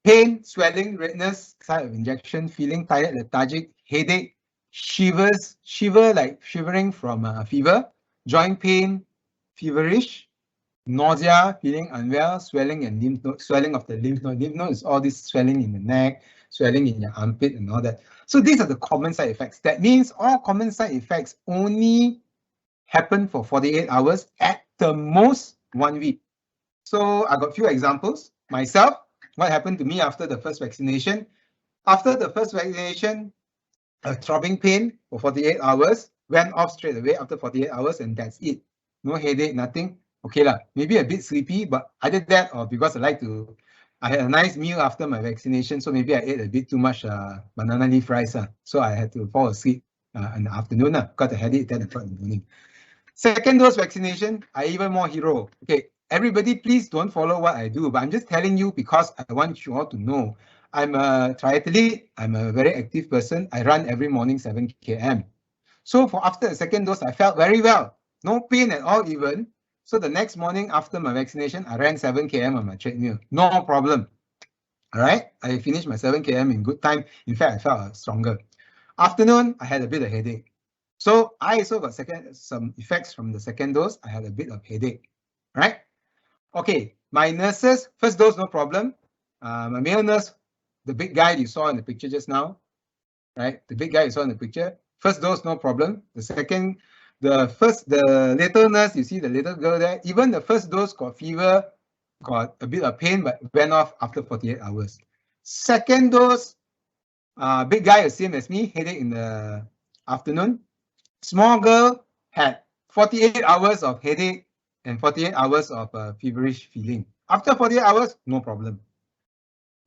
Pain, swelling, redness, site of injection, feeling tired, lethargic, headache, shiver like shivering from fever, joint pain, feverish, nausea, feeling unwell, swelling and lymph node, swelling of the lymph node. Lymph node is all this swelling in the neck, swelling in your armpit and all that. So these are the common side effects. That means all common side effects only happen for 48 hours, at the most 1 week. So I got a few examples. Myself, what happened to me after the first vaccination? After the first vaccination, a throbbing pain for 48 hours, went off straight away after 48 hours, and that's it. No headache, nothing. Okay lah, maybe a bit sleepy, but either that or because I had a nice meal after my vaccination, so maybe I ate a bit too much banana leaf rice, so I had to fall asleep in the afternoon because I had it at 10 o'clock in the morning. Second dose vaccination, I even more hero. Okay, everybody please don't follow what I do, but I'm just telling you because I want you all to know. I'm a triathlete, I'm a very active person. I run every morning 7 km. So after the second dose, I felt very well. No pain at all even. So the next morning after my vaccination, I ran 7 km on my treadmill. No problem. All right, I finished my 7 km in good time. In fact, I felt stronger. Afternoon, I had a bit of headache. So I also got some effects from the second dose. I had a bit of headache, right? Okay, my nurses, first dose, no problem. My male nurse, the big guy you saw in the picture just now, right? The big guy you saw in the picture, first dose, no problem. The little nurse, you see the little girl there, even the first dose got fever, got a bit of pain, but went off after 48 hours. Second dose, big guy, the same as me, headache in the afternoon. Small girl had 48 hours of headache and 48 hours of feverish feeling. After 48 hours, no problem,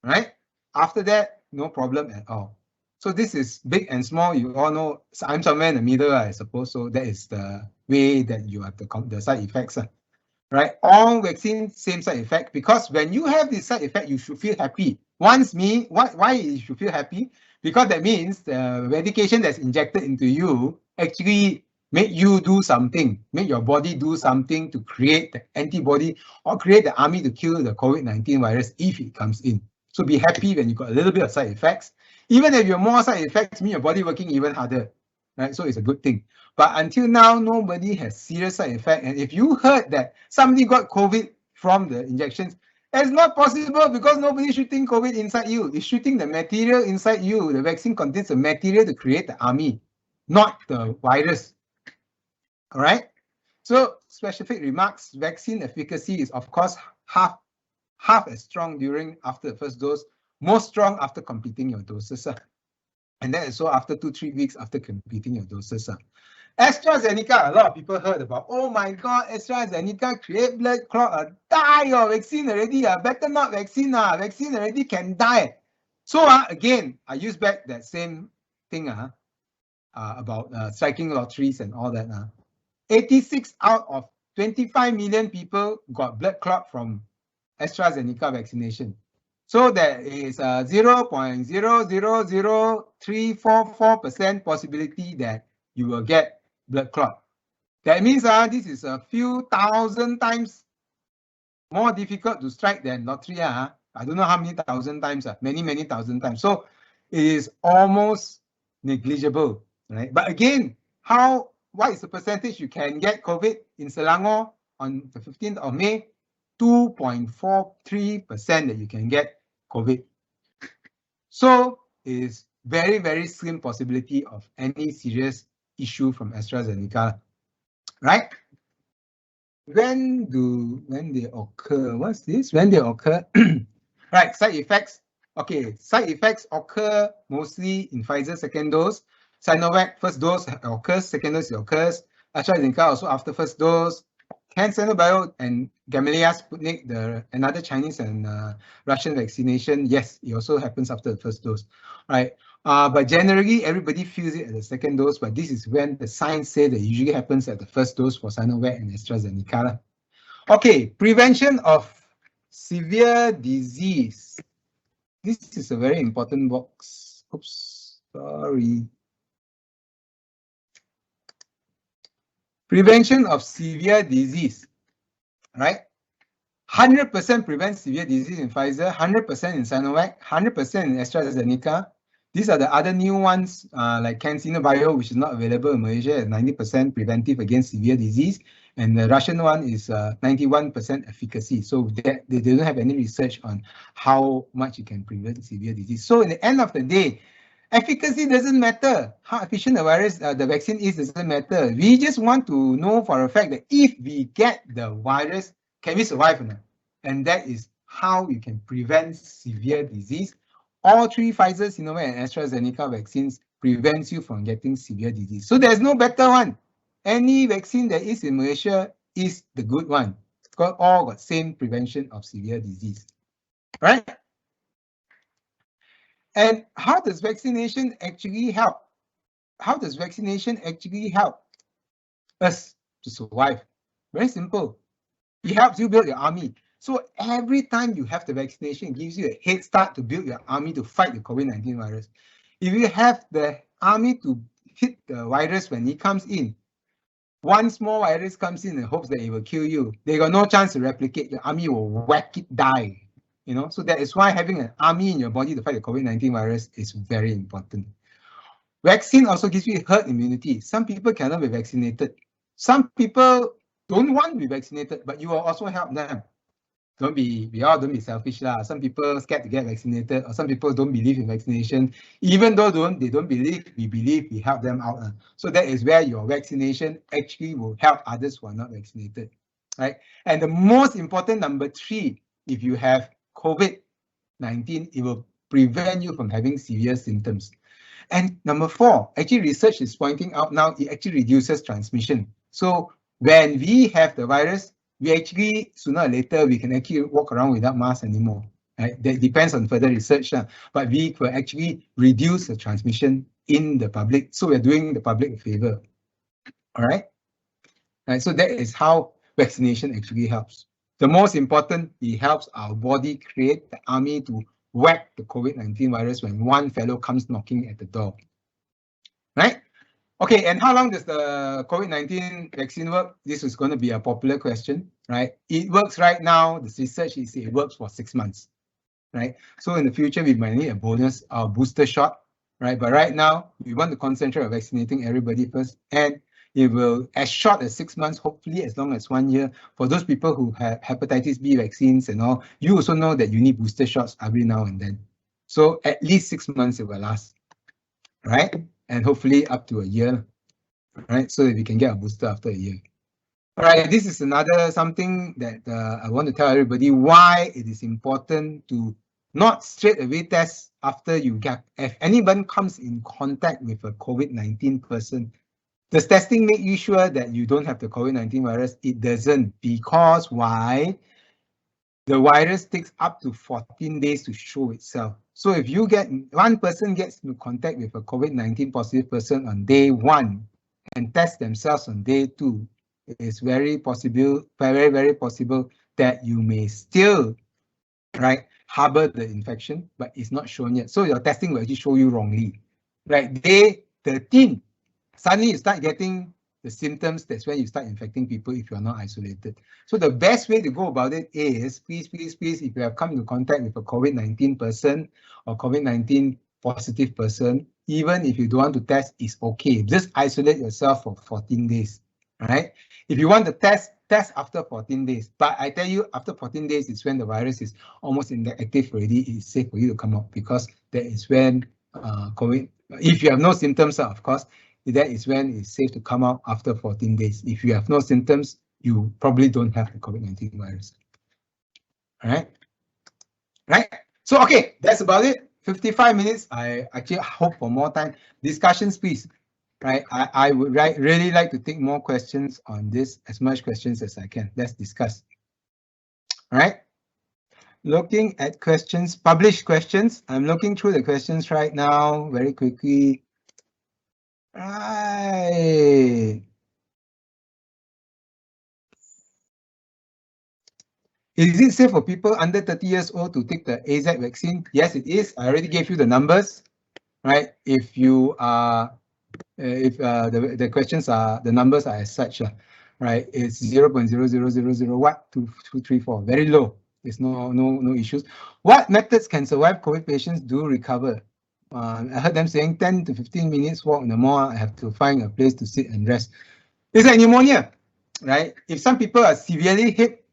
right? After that, no problem at all. So this is big and small. You all know I'm somewhere in the middle, I suppose. So that is the way that you have the side effects, right? All vaccines, same side effect, because when you have this side effect, you should feel happy. Why you should feel happy? Because that means the medication that's injected into you actually make you do something, make your body do something to create the antibody or create the army to kill the COVID-19 virus if it comes in. So be happy when you got a little bit of side effects. Even if you have more side effects, mean your body working even harder, right? So it's a good thing. But until now, nobody has serious side effect. And if you heard that somebody got COVID from the injections, it's not possible because nobody's shooting COVID inside you. It's shooting the material inside you. The vaccine contains the material to create the army, not the virus. All right. So specific remarks, vaccine efficacy is of course half as strong after the first dose, more strong after completing your doses. And that is so after 2-3 weeks after completing your doses. AstraZeneca, a lot of people heard about, oh my God, AstraZeneca create blood clot, die your vaccine already, better not vaccine, vaccine already can die. So again, I use back that same thing about striking lotteries and all that. 86 out of 25 million people got blood clot from AstraZeneca vaccination. So there is a 0.000344% possibility that you will get blood clot. That means this is a few thousand times more difficult to strike than lottery. I don't know how many thousand times, many thousand times. So it is almost negligible, right? But again, what is the percentage you can get COVID in Selangor on the 15th of May? 2.43% that you can get COVID. So it is very, very slim possibility of any serious issue from AstraZeneca, right? When they occur, what's this? When they occur, right, side effects. Okay, side effects occur mostly in Pfizer second dose. Sinovac first dose occurs, second dose occurs. AstraZeneca also after first dose. CanSino Bio and Gamaleya Sputnik, another Chinese and Russian vaccination, yes, it also happens after the first dose, right? But generally, everybody feels it at the second dose, but this is when the science say that it usually happens at the first dose for Sinovac and AstraZeneca. Okay, prevention of severe disease. This is a very important box. Oops, sorry. Prevention of severe disease, right? 100% prevent severe disease in Pfizer, 100% in Sinovac, 100% in AstraZeneca. These are the other new ones like CanSino Bio, which is not available in Malaysia, at 90% preventive against severe disease. And the Russian one is 91% efficacy. So they don't have any research on how much you can prevent severe disease. So in the end of the day, efficacy doesn't matter. How efficient the vaccine is doesn't matter. We just want to know for a fact that if we get the virus, can we survive or not? And that is how you can prevent severe disease. All three Pfizer, Sinovac, and AstraZeneca vaccines prevents you from getting severe disease. So there's no better one. Any vaccine that is in Malaysia is the good one. It's all got same prevention of severe disease, right? And how does vaccination actually help? How does vaccination actually help us to survive? Very simple. It helps you build your army. So every time you have the vaccination, it gives you a head start to build your army to fight the COVID-19 virus. If you have the army to hit the virus when it comes in, one small virus comes in and hopes that it will kill you. They got no chance to replicate. Your army will whack it, die. You know, so that is why having an army in your body to fight the COVID-19 virus is very important. Vaccine also gives you herd immunity. Some people cannot be vaccinated. Some people don't want to be vaccinated, but you will also help them. Don't be selfish lah. Some people scared to get vaccinated, or some people don't believe in vaccination. Even though they don't believe, we help them out. So that is where your vaccination actually will help others who are not vaccinated, right? And the most important, number 3, if you have COVID-19, it will prevent you from having severe symptoms. And number 4, actually research is pointing out now it actually reduces transmission. So when we have the virus, we actually, sooner or later, we can actually walk around without masks anymore. Right? That depends on further research, but we will actually reduce the transmission in the public. So we're doing the public a favor. All right. Right. So that is how vaccination actually helps. The most important, it helps our body create the army to whack the COVID-19 virus when one fellow comes knocking at the door. Right? Okay, and how long does the COVID-19 vaccine work? This is going to be a popular question, right? It works right now. The research is it works for 6 months, right? So in the future, we might need a bonus or booster shot, right? But right now, we want to concentrate on vaccinating everybody first, and it will, as short as 6 months, hopefully as long as 1 year. For those people who have hepatitis B vaccines and all, you also know that you need booster shots every now and then. So at least 6 months it will last, right? And hopefully up to a year, right? So that we can get a booster after a year. All right, this is another something that I want to tell everybody why it is important to not straight away test after you get, if anyone comes in contact with a COVID-19 person, does testing make you sure that you don't have the COVID-19 virus? It doesn't, because why? The virus takes up to 14 days to show itself. So if you get, one person gets into contact with a COVID-19 positive person on day 1 and test themselves on day 2, it is very possible, very possible that you may still, right, harbor the infection, but it's not shown yet. So your testing will actually show you wrongly, right? Day 13, suddenly you start getting the symptoms. That's when you start infecting people if you are not isolated. So the best way to go about it is, please, if you have come into contact with a COVID-19 person or COVID-19 positive person, even if you don't want to test, it's okay. Just isolate yourself for 14 days, right? If you want to test after 14 days. But I tell you, after 14 days is when the virus is almost inactive already. It's safe for you to come out, because that is when COVID, if you have no symptoms, of course, that is when it's safe to come out after 14 days. If you have no symptoms, you probably don't have the COVID-19 virus. All right. Right. So, okay, that's about it. 55 minutes. I actually hope for more time. Discussions, please. Right. I would really like to take more questions on this, as much questions as I can. Let's discuss. All right. Looking at questions, published questions. I'm looking through the questions right now very quickly. Right. Is it safe for people under 30 years old to take the Azak vaccine? Yes, it is. I already gave you the numbers, right? If you are, the questions are, the numbers are as such, right? It's 0.000012234, very low. There's no issues. What methods can survived COVID patients do recover? I heard them saying 10 to 15 minutes walk in the mall. I have to find a place to sit and rest. It's like pneumonia, right? If some people are severely hit,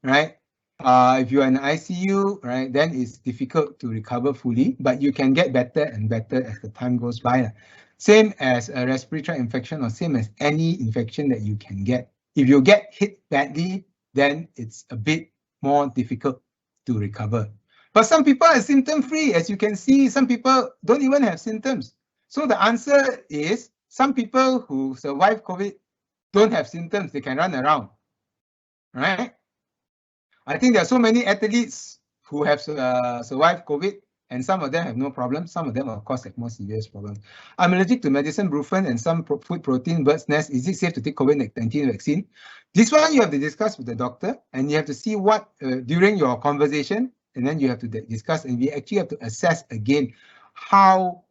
right? If you are in ICU, right, then it's difficult to recover fully, but you can get better and better as the time goes by. Same as a respiratory tract infection, or same as any infection that you can get. If you get hit badly, then it's a bit more difficult to recover. But some people are symptom-free. As you can see, some people don't even have symptoms. So the answer is, some people who survive COVID don't have symptoms. They can run around, right? I think there are so many athletes who have survived COVID, and some of them have no problem. Some of them, of course, have more serious problems. I'm allergic to medicine, brufen, and some food protein, bird's nest. Is it safe to take COVID-19 vaccine? This one you have to discuss with the doctor, and you have to see what, during your conversation, and then you have to discuss, and we actually have to assess again how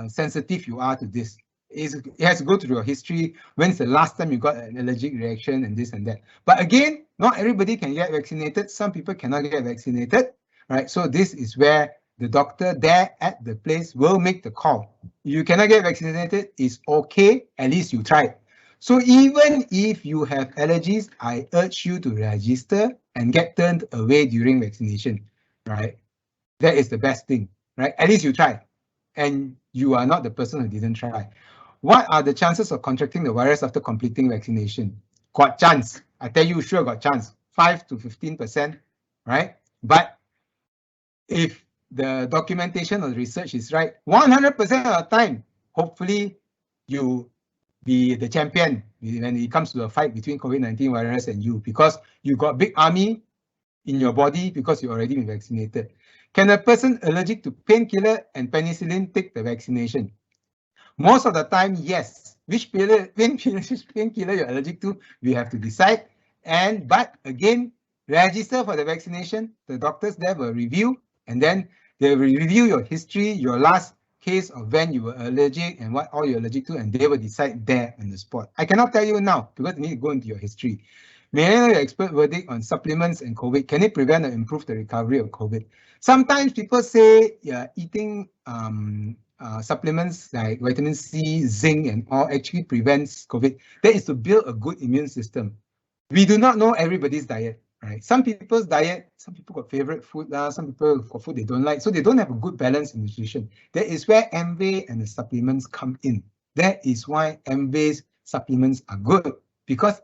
sensitive you are to this. It has to go through your history. When's the last time you got an allergic reaction and this and that? But again, not everybody can get vaccinated. Some people cannot get vaccinated, right? So this is where the doctor there at the place will make the call. You cannot get vaccinated, it's okay, at least you tried. So even if you have allergies, I urge you to register and get turned away during vaccination, right? That is the best thing, right? At least you tried, and you are not the person who didn't try. What are the chances of contracting the virus after completing vaccination? Got chance. I tell you, sure got chance. 5 to 15%, right? But if the documentation or the research is right, 100% of the time, hopefully you be the champion when it comes to a fight between COVID-19 virus and you, because you got big army, in your body because you're already been vaccinated. Can a person allergic to painkiller and penicillin take the vaccination? Most of the time, yes. Which painkiller you're allergic to, we have to decide. But again, register for the vaccination. The doctors there will review, and then they will review your history, your last case of when you were allergic and what all you're allergic to, and they will decide there on the spot. I cannot tell you now because you need to go into your history. May I know your expert verdict on supplements and COVID? Can it prevent or improve the recovery of COVID? Sometimes people say eating supplements like vitamin C, zinc, and all actually prevents COVID. That is to build a good immune system. We do not know everybody's diet, right? Some people's diet, some people got favorite food, some people got food they don't like, so they don't have a good balance in nutrition. That is where MVA and the supplements come in. That is why MVA's supplements are good, because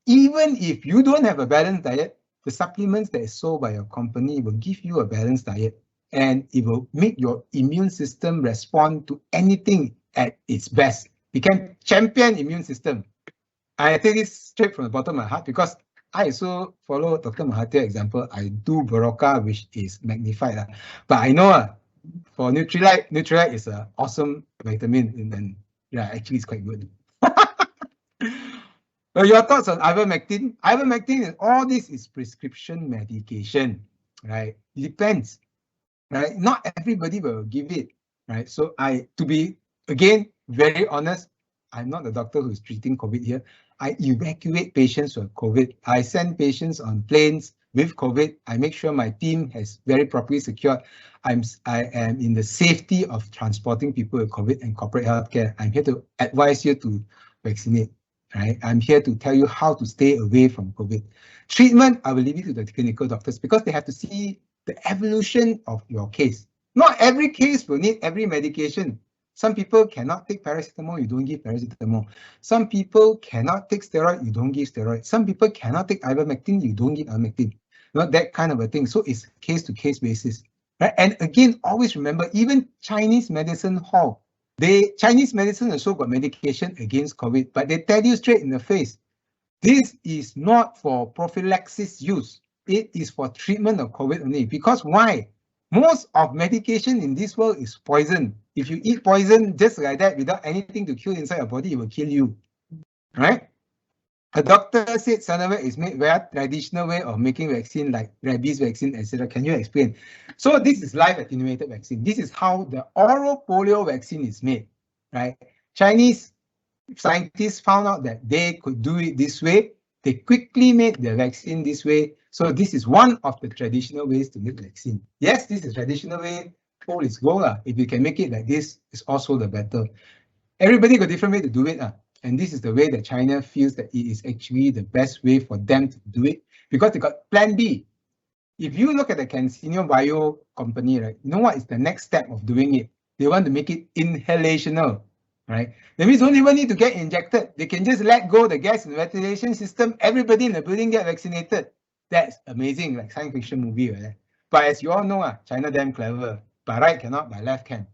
even if you don't have a balanced diet, the supplements that is sold by your company will give you a balanced diet, and it will make your immune system respond to anything at its best. We can champion immune system. I take this straight from the bottom of my heart because I also follow Dr. Mahathir example. I do Baroka, which is magnified. But I know for Nutrilite is an awesome vitamin, and yeah, actually it's quite good. Your thoughts on ivermectin? Ivermectin, all this is prescription medication, right? It depends, right? Not everybody will give it, right? So to be, again, very honest, I'm not the doctor who's treating COVID here. I evacuate patients with COVID. I send patients on planes with COVID. I make sure my team has very properly secured. I am in the safety of transporting people with COVID and corporate healthcare. I'm here to advise you to vaccinate. Right? I'm here to tell you how to stay away from COVID. Treatment, I will leave it to the clinical doctors because they have to see the evolution of your case. Not every case will need every medication. Some people cannot take paracetamol, you don't give paracetamol. Some people cannot take steroid, you don't give steroid. Some people cannot take ivermectin, you don't give ivermectin. Not that kind of a thing. So it's case-to-case basis. Right? And again, always remember, even Chinese medicine hall, Chinese medicine also got medication against COVID, but they tell you straight in the face, this is not for prophylaxis use. It is for treatment of COVID only. Because why? Most of medication in this world is poison. If you eat poison just like that without anything to kill inside your body, it will kill you, right? A doctor said Sinovac is made very traditional way of making vaccine like rabies vaccine, etc. Can you explain? So this is live attenuated vaccine. This is how the oral polio vaccine is made, right? Chinese scientists found out that they could do it this way. They quickly made the vaccine this way. So this is one of the traditional ways to make vaccine. Yes, this is traditional way. Old is gold. If you can make it like this, it's also the better. Everybody got different way to do it. And this is the way that China feels that it is actually the best way for them to do it because they got plan B. If you look at the CanSino Bio company, right, you know what is the next step of doing it? They want to make it inhalational, right? That means don't even need to get injected. They can just let go the gas in the ventilation system. Everybody in the building get vaccinated. That's amazing, like science fiction movie, right? But as you all know, China damn clever. By right cannot, by left can,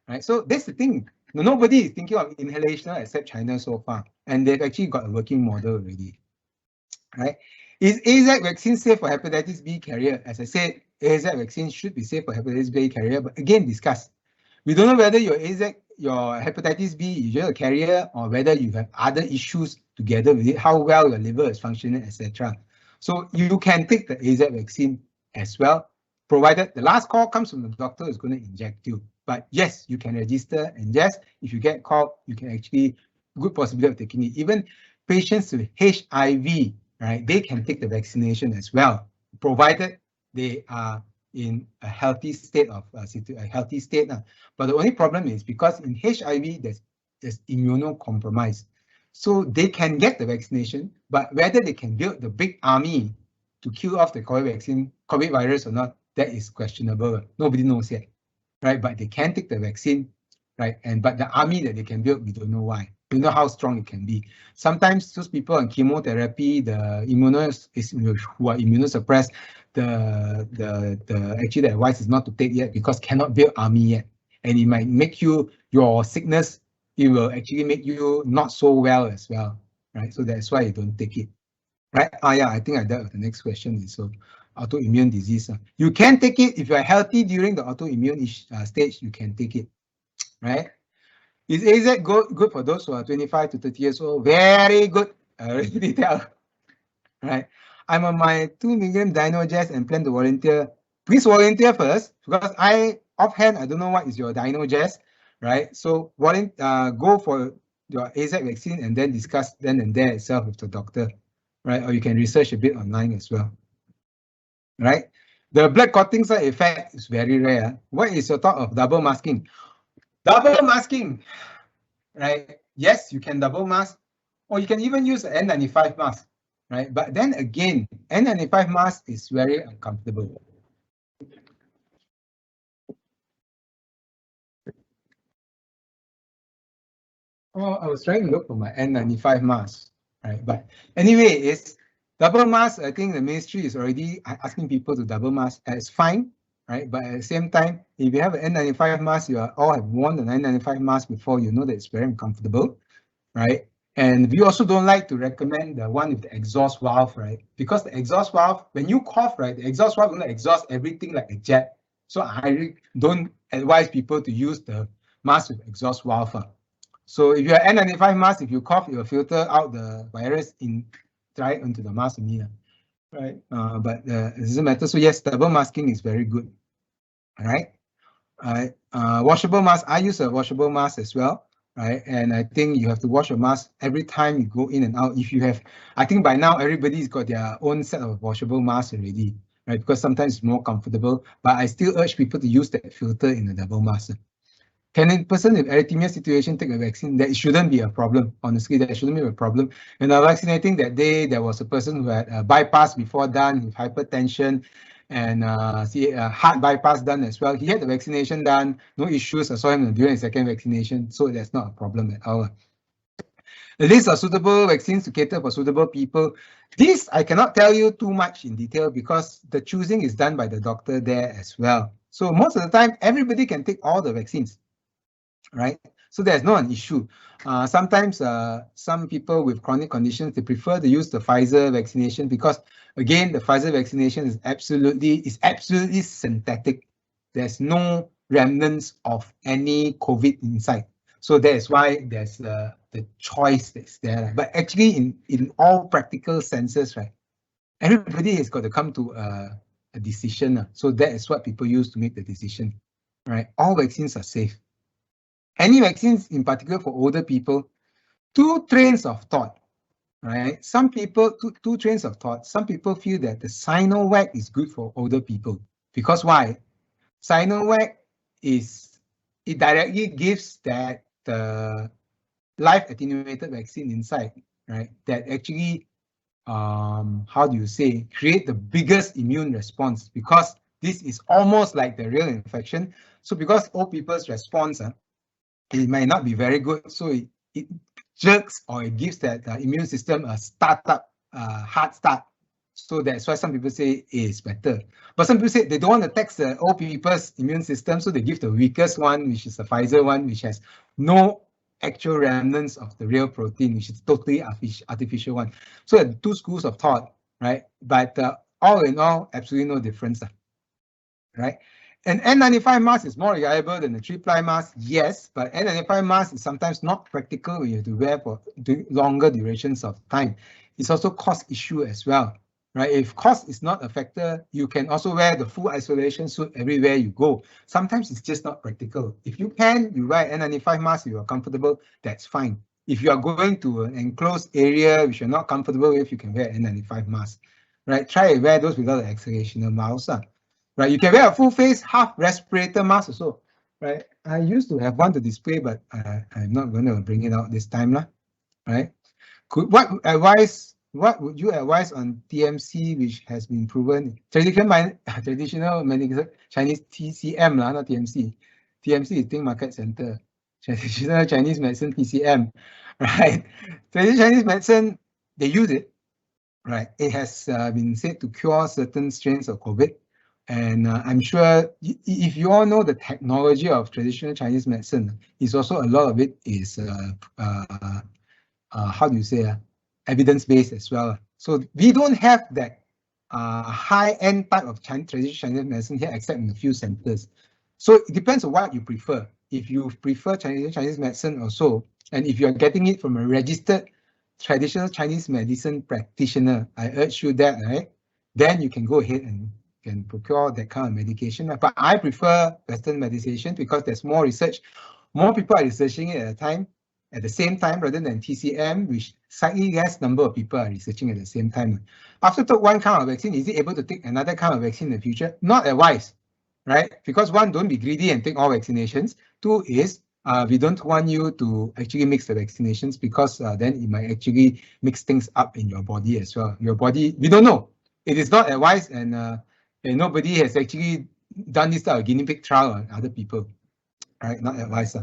right? So that's the thing. Nobody is thinking of inhalation except China so far, and they've actually got a working model already, right? Is Azak vaccine safe for hepatitis B carrier? As I said, Azak vaccine should be safe for hepatitis B carrier, but again, discuss. We don't know whether your hepatitis B is just a carrier or whether you have other issues together with it, how well your liver is functioning, etc. So you can take the Azak vaccine as well, provided the last call comes from the doctor who's going to inject you. But yes, you can register, and yes, if you get called, you can actually, good possibility of taking it. Even patients with HIV, right, they can take the vaccination as well, provided they are in a healthy state of a healthy state. But the only problem is because in HIV there's immunocompromise, so they can get the vaccination, but whether they can build the big army to kill off the COVID virus or not, that is questionable. Nobody knows yet. Right, but they can take the vaccine, right? But the army that they can build, we don't know why. We know how strong it can be. Sometimes those people on chemotherapy, the who are immunosuppressed, actually the advice is not to take yet because cannot build army yet, and it might make your sickness. It will actually make you not so well as well, right? So that's why you don't take it, right? Yeah, I think I dealt with the next question. So, autoimmune disease. You can take it if you are healthy during the autoimmune stage. You can take it, right? Is AZ good for those who are 25 to 30 years old? Very good. I already tell. Right. I'm on my 2 million Dinogest and plan to volunteer. Please volunteer first, because offhand, I don't know what is your Dinogest, right? So go for your AZ vaccine and then discuss then and there itself with the doctor, right? Or you can research a bit online as well, right? The blood clotting side effect is very rare. What is your thought of double masking? Double masking, right? Yes, you can double mask, or you can even use an N95 mask, right? But then again, N95 mask is very uncomfortable. Oh, I was trying to look for my N95 mask, right? But anyway, it's double mask. I think the ministry is already asking people to double mask. It's fine, right? But at the same time, if you have an N95 mask, you all have worn an N95 mask before, you know that it's very uncomfortable, right? And we also don't like to recommend the one with the exhaust valve, right? Because the exhaust valve, when you cough, right, the exhaust valve will exhaust everything like a jet. So I don't advise people to use the mask with exhaust valve. So if you have N95 mask, if you cough, it will filter out the virus right into the mask only, right? But it doesn't matter. So yes, double masking is very good. All right. Washable mask. I use a washable mask as well, right? And I think you have to wash your mask every time you go in and out. If you have, I think by now everybody's got their own set of washable masks already, right? Because sometimes it's more comfortable. But I still urge people to use that filter in the double mask. Can a person with arrhythmia situation take a vaccine? That shouldn't be a problem. Honestly, that shouldn't be a problem. When I was vaccinating that day, there was a person who had a bypass before done with hypertension and heart bypass done as well. He had the vaccination done, no issues. I saw him during the second vaccination, so that's not a problem at all. The list of suitable vaccines to cater for suitable people. This I cannot tell you too much in detail because the choosing is done by the doctor there as well. So most of the time, everybody can take all the vaccines, right? So there's not an issue. Sometimes some people with chronic conditions, they prefer to use the Pfizer vaccination because, again, the Pfizer vaccination is absolutely synthetic. There's no remnants of any COVID inside. So that is why there's the choice that's there. But actually, in all practical senses, right, everybody has got to come to a decision. So that is what people use to make the decision, right? All vaccines are safe. Any vaccines in particular for older people, two trains of thought, right? Some people, two trains of thought. Some people feel that the Sinovac is good for older people. Because why? Sinovac it directly gives that the live attenuated vaccine inside, right? That actually, how do you say, create the biggest immune response, because this is almost like the real infection. So because old people's response, it might not be very good, so it jerks or it gives that immune system a hard start. So that's why some people say it's better. But some people say they don't want to tax the old people's immune system, so they give the weakest one, which is the Pfizer one, which has no actual remnants of the real protein, which is totally artificial one. So there are two schools of thought, right? But all in all, absolutely no difference, right? An N95 mask is more reliable than a 3-ply mask, yes, but N95 mask is sometimes not practical when you have to wear for longer durations of time. It's also cost issue as well, right? If cost is not a factor, you can also wear the full isolation suit everywhere you go. Sometimes it's just not practical. If you wear N95 mask, you are comfortable, that's fine. If you are going to an enclosed area which you're not comfortable with, you can wear N95 mask, right? Try and wear those without the exhalational mask. Right, you can wear a full face, half respirator mask also, right? I used to have one to display, but I'm not going to bring it out this time, right? What would you advise on TMC, which has been proven traditional medical Chinese TCM, not TMC. TMC is Think Market Center. Traditional Chinese medicine TCM, right? Traditional Chinese medicine, they use it, right? It has been said to cure certain strains of COVID. And I'm sure if you all know the technology of traditional Chinese medicine, is also a lot of it is, how do you say, evidence-based as well. So we don't have that high-end type of traditional Chinese medicine here, except in a few centers. So it depends on what you prefer. If you prefer Chinese medicine or so, and if you are getting it from a registered traditional Chinese medicine practitioner, I urge you that, right? Then you can go ahead and can procure that kind of medication. But I prefer Western medication because there's more research. More people are researching it at the same time rather than TCM, which slightly less number of people are researching at the same time. After took one kind of vaccine, is it able to take another kind of vaccine in the future? Not advised, right? Because one, don't be greedy and take all vaccinations. Two is we don't want you to actually mix the vaccinations because then it might actually mix things up in your body as well. Your body, we don't know. It is not advised, and nobody has actually done this type of guinea pig trial on other people, right? Not advised,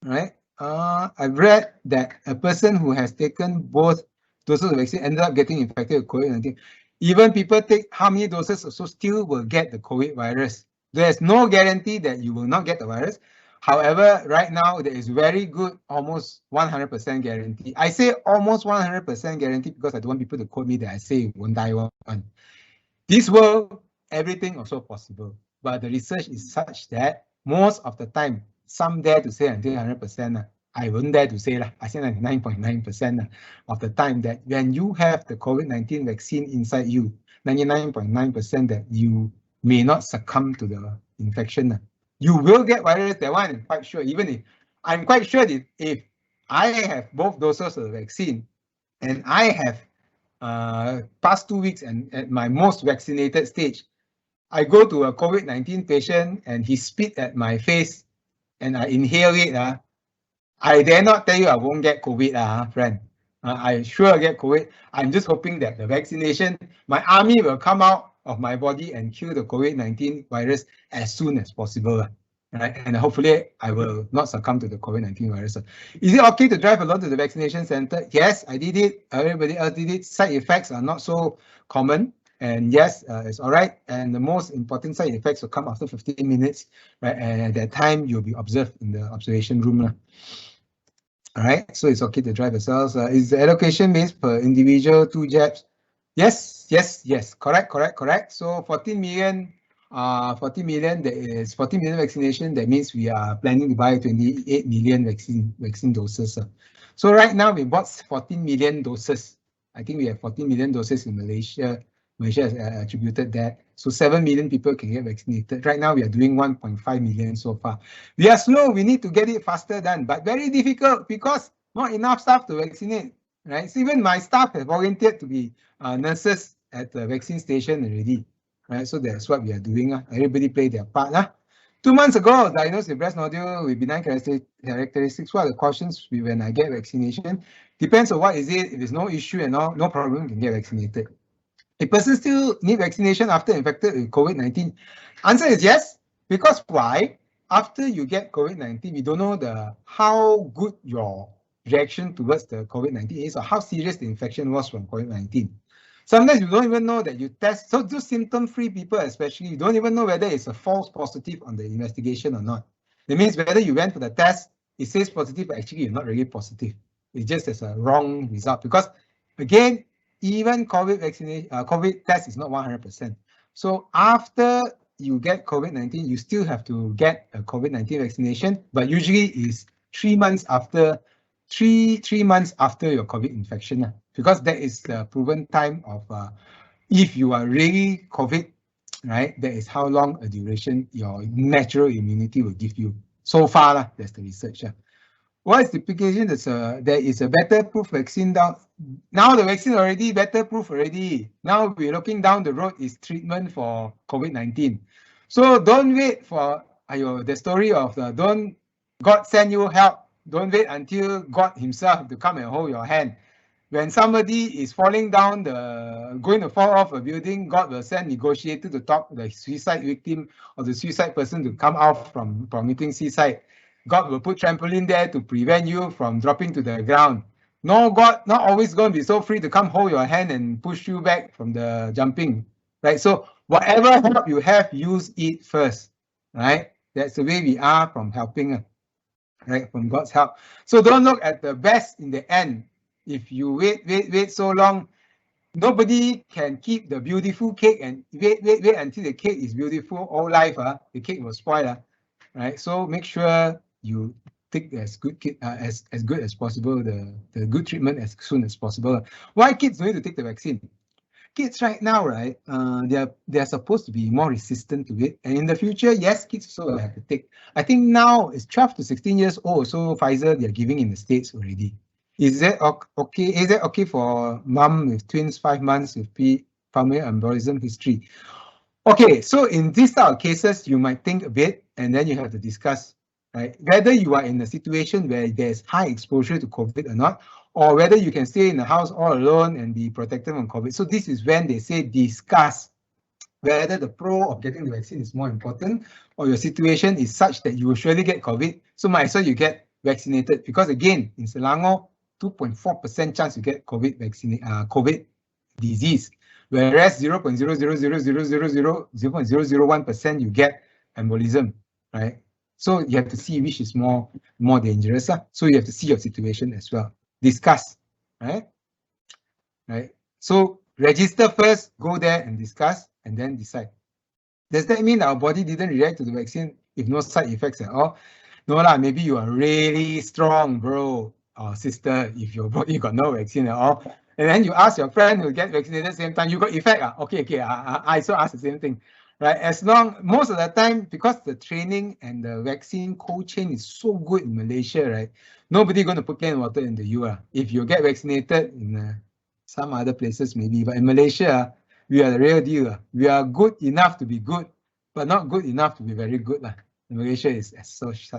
right? I've read that a person who has taken both doses of vaccine ended up getting infected with COVID-19. Even people take how many doses also still will get the COVID virus. There's no guarantee that you will not get the virus. However, right now there is very good, almost 100% guarantee. I say almost 100% guarantee because I don't want people to quote me that I say you won't die one. This world, everything also possible, but the research is such that most of the time, some dare to say until 100%. I wouldn't dare to say, I say 99.9% of the time that when you have the COVID-19 vaccine inside you, 99.9% that you may not succumb to the infection. You will get virus, that one I'm quite sure. Even if I'm quite sure that if I have both doses of the vaccine and I have past 2 weeks and at my most vaccinated stage, I go to a COVID-19 patient and he spit at my face and I inhale it. I dare not tell you I won't get COVID, friend. I sure get COVID. I'm just hoping that the vaccination, my army will come out of my body and kill the COVID-19 virus as soon as possible. Right? And hopefully I will not succumb to the COVID-19 virus. Is it okay to drive alone to the vaccination center? Yes, I did it. Everybody else did it. Side effects are not so common. And yes, it's all right. And the most important side effects will come after 15 minutes, right? And at that time, you'll be observed in the observation room. All right, so it's okay to drive yourselves. Is the allocation based per individual, 2 jabs? Yes, correct. So 14 million, there is 14 million vaccination. That means we are planning to buy 28 million vaccine doses. So right now we bought 14 million doses. I think we have 14 million doses in Malaysia. Malaysia has attributed that. So 7 million people can get vaccinated. Right now, we are doing 1.5 million so far. We are slow. We need to get it faster done, but very difficult because not enough staff to vaccinate, right? So even my staff have volunteered to be nurses at the vaccine station already, right? So that's what we are doing. Everybody play their part. 2 months ago, diagnosed with breast nodule with benign characteristics. What are the cautions when I get vaccination? Depends on what is it. If there's no issue and all, no problem, you can get vaccinated. A person still need vaccination after infected with COVID-19? Answer is yes, because why? After you get COVID-19, we don't know how good your reaction towards the COVID-19 is or how serious the infection was from COVID-19. Sometimes you don't even know that you test. So those symptom-free people especially, you don't even know whether it's a false positive on the investigation or not. That means whether you went for the test, it says positive, but actually you're not really positive. It's just as a wrong result because, again, even COVID vaccination, COVID test is not 100%. So after you get COVID-19, you still have to get a COVID-19 vaccination, but usually is 3 months after, three months after your COVID infection, because that is the proven time of if you are really COVID, right? That is how long a duration your natural immunity will give you. So far, that's the research. What is the implication? There is a better proof vaccine down. Now the vaccine already better proof already. Now we're looking down the road is treatment for COVID-19. So don't wait for the story of don't God send you help. Don't wait until God himself to come and hold your hand. When somebody is falling down, going to fall off a building, God will send negotiator to talk the suicide victim or the suicide person to come out from committing suicide. God will put trampoline there to prevent you from dropping to the ground. No, God not always going to be so free to come hold your hand and push you back from the jumping, right? So whatever help you have, use it first, right? That's the way we are from helping, right? From God's help. So don't look at the best in the end. If you wait so long, Nobody can keep the beautiful cake and wait until the cake is beautiful all life. The cake will spoil. Right? So make sure you take as good as good as possible, the good treatment as soon as possible. Why kids need to take the vaccine? Kids right now, right? They're supposed to be more resistant to it, and in the future, yes, kids also will have to take. I think now it's 12 to 16 years old, so Pfizer they're giving in the States already. Is that okay? Is that okay for mom with twins 5 months with pulmonary embolism history? Okay, so in these type of cases, you might think a bit, and then you have to discuss, right, whether you are in a situation where there's high exposure to COVID or not, or whether you can stay in the house all alone and be protected from COVID. So this is when they say discuss whether the pro of getting the vaccine is more important, or your situation is such that you will surely get COVID. So might as well you get vaccinated, because again, in Selangor, 2.4% chance you get COVID disease, whereas 0.0000000.001% you get embolism, right? So you have to see which is more dangerous. So you have to see your situation as well. Discuss, right? So register first, go there and discuss, and then decide. Does that mean our body didn't react to the vaccine if no side effects at all? No lah, maybe you are really strong, bro or sister, if your body got no vaccine at all. And then you ask your friend who get vaccinated at the same time, you got effect? Okay, I also ask the same thing, right? As long, most of the time, because the training and the vaccine cold chain is so good in Malaysia, right? Nobody going to put canned water into you. If you get vaccinated in some other places maybe, but in Malaysia, we are the real deal. We are good enough to be good, but not good enough to be very good. Malaysia is as such.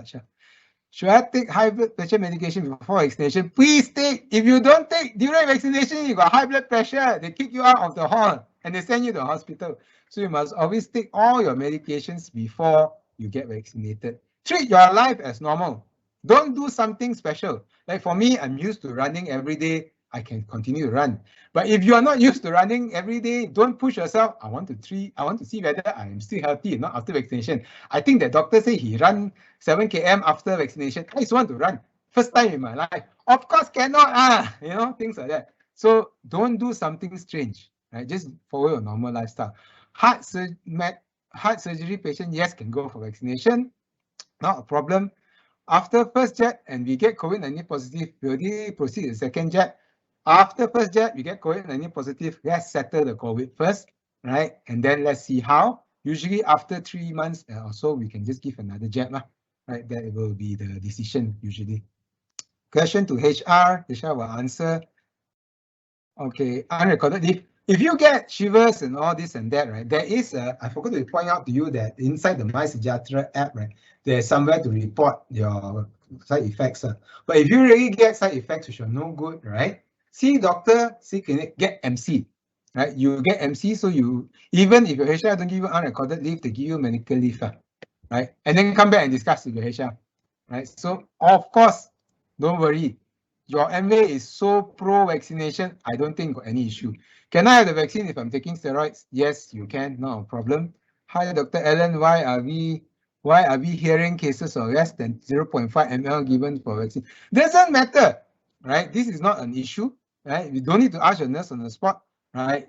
Should I take high blood pressure medication before vaccination? Please take. If you don't take during vaccination, you got high blood pressure. They kick you out of the hall and they send you to the hospital. So you must always take all your medications before you get vaccinated. Treat your life as normal. Don't do something special. Like for me, I'm used to running every day. I can continue to run. But if you are not used to running every day, don't push yourself. I want to see whether I am still healthy or not after vaccination. I think the doctor said he ran 7 km after vaccination. I just want to run. First time in my life. Of course cannot, things like that. So don't do something strange, right? Just follow your normal lifestyle. Heart surgery patient, yes, can go for vaccination. Not a problem. After first jab and we get COVID-19 positive, we already proceed to the second jab. After first jab, we get COVID-19 positive, let's settle the COVID first, right? And then let's see how. Usually after 3 months or so, we can just give another jab, right? That will be the decision usually. Question to HR, HR will answer. Okay, unrecorded leave. If you get shivers and all this and that, right, there is I forgot to point out to you that inside the MySejahtera app, right, there's somewhere to report your side effects. But if you really get side effects which are no good, right, see doctor, see clinic, get MC, right? You get MC, so you, even if your HR don't give you unrecorded leave, they give you medical leave, right? And then come back and discuss with your HR, right? So of course, don't worry. Your MA is so pro-vaccination, I don't think got any issue. Can I have the vaccine if I'm taking steroids? Yes, you can, no problem. Hi, Dr. Allen, why are we hearing cases of less than 0.5 ml given for vaccine? Doesn't matter, right? This is not an issue, right? You don't need to ask your nurse on the spot, right?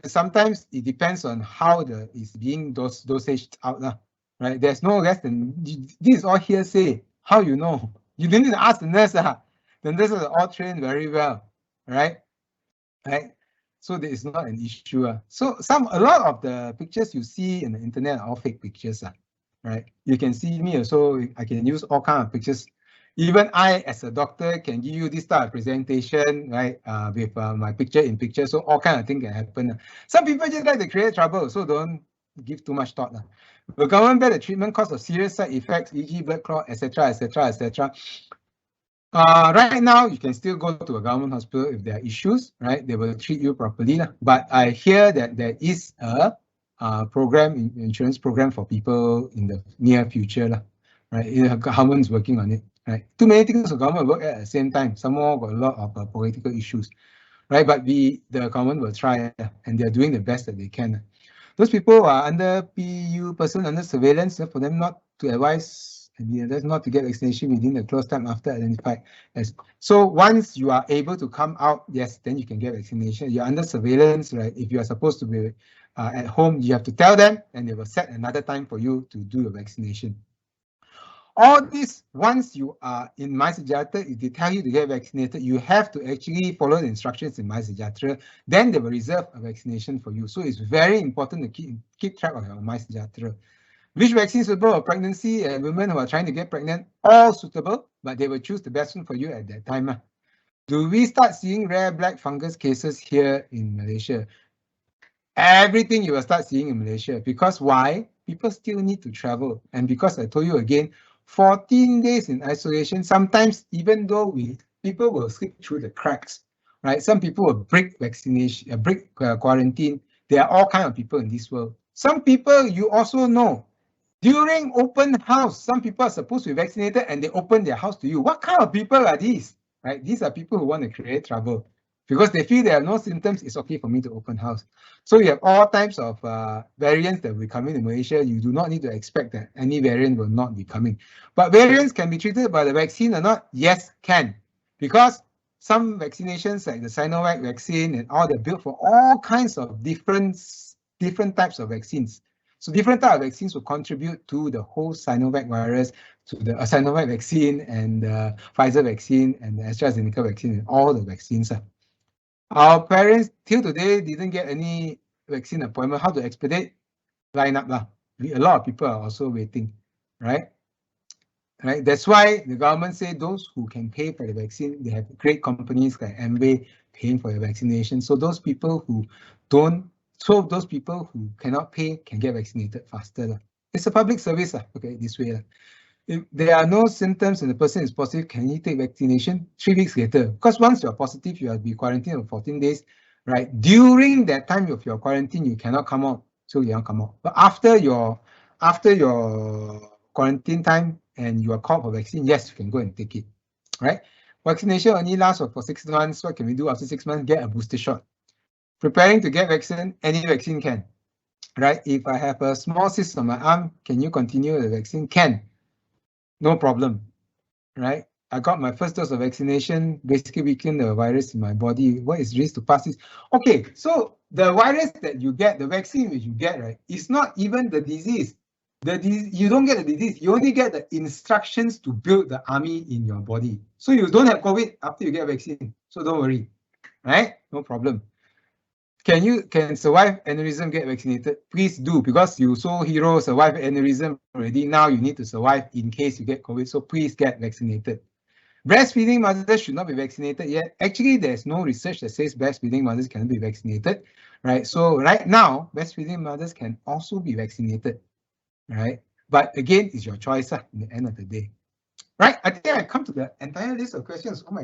Sometimes it depends on how it's being dosaged out, right? There's no less than, this is all hearsay. How you know? You don't need to ask the nurse, The nurses are all trained very well, right? So there is not an issue. So a lot of the pictures you see in the internet are all fake pictures, right? You can see me also. I can use all kinds of pictures. Even I, as a doctor, can give you this type of presentation, right? With my picture in picture. So all kinds of things can happen. Some people just like to create trouble, so don't give too much thought. The government bear the treatment cost of serious side effects, e.g., blood clot, etc., etc., etc. Right now, you can still go to a government hospital if there are issues, right? They will treat you properly. But I hear that there is a insurance program for people in the near future, right? The government's working on it, right? Too many things the government work at the same time. Some more got a lot of political issues, right? But the government will try, and they're doing the best that they can. Those people who are under PU, person under surveillance, for them not to advise and that's not to get vaccination within the close time after identified as. So once you are able to come out, yes, then you can get vaccination. You're under surveillance, right? If you are supposed to be at home, you have to tell them, and they will set another time for you to do the vaccination. All this, once you are in MySejahtera, if they tell you to get vaccinated, you have to actually follow the instructions in MySejahtera. Then they will reserve a vaccination for you. So it's very important to keep track of your MySejahtera. Which vaccine is suitable for pregnancy and women who are trying to get pregnant? All suitable, but they will choose the best one for you at that time. Do we start seeing rare black fungus cases here in Malaysia? Everything you will start seeing in Malaysia. Because why? People still need to travel. And because I told you again, 14 days in isolation, sometimes even though people will slip through the cracks, right? Some people will break vaccination, quarantine. There are all kinds of people in this world. Some people you also know, during open house, some people are supposed to be vaccinated and they open their house to you. What kind of people are these? Right? These are people who want to create trouble because they feel they have no symptoms. It's okay for me to open house. So you have all types of variants that will be coming to Malaysia. You do not need to expect that any variant will not be coming. But variants can be treated by the vaccine or not? Yes, can. Because some vaccinations like the Sinovac vaccine and all, they're built for all kinds of different types of vaccines. So different types of vaccines will contribute to the whole Sinovac virus, to the Sinovac vaccine and the Pfizer vaccine and the AstraZeneca vaccine and all the vaccines. Our parents till today didn't get any vaccine appointment. How to expedite? Line up lah. A lot of people are also waiting, right? Right. That's why the government say those who can pay for the vaccine, they have great companies like Amway paying for the vaccination. So those people who don't, so those people who cannot pay can get vaccinated faster. It's a public service. Okay, this way. If there are no symptoms and the person is positive, can he take vaccination 3 weeks later? Because once you're positive, you have to be quarantined for 14 days, right? During that time of your quarantine, you cannot come out, so you don't come out. But after your quarantine time and you are called for vaccine, yes, you can go and take it, right? Vaccination only lasts for 6 months. What can we do after 6 months? Get a booster shot. Preparing to get vaccine, any vaccine can, right? If I have a small cyst on my arm, can you continue the vaccine? Can. No problem, right? I got my first dose of vaccination, basically weakened the virus in my body. What is risk to pass this? Okay, so the virus that you get, the vaccine which you get, right, it's not even the disease. You don't get the disease, you only get the instructions to build the army in your body. So you don't have COVID after you get a vaccine. So don't worry, right? No problem. Can survive aneurysm get vaccinated? Please do, because you so hero survive aneurysm already. Now you need to survive in case you get COVID. So please get vaccinated. Breastfeeding mothers should not be vaccinated yet. Actually, there's no research that says breastfeeding mothers cannot be vaccinated, right? So right now, breastfeeding mothers can also be vaccinated, right? But again, it's your choice in the end of the day, right? I think I come to the entire list of questions. Oh my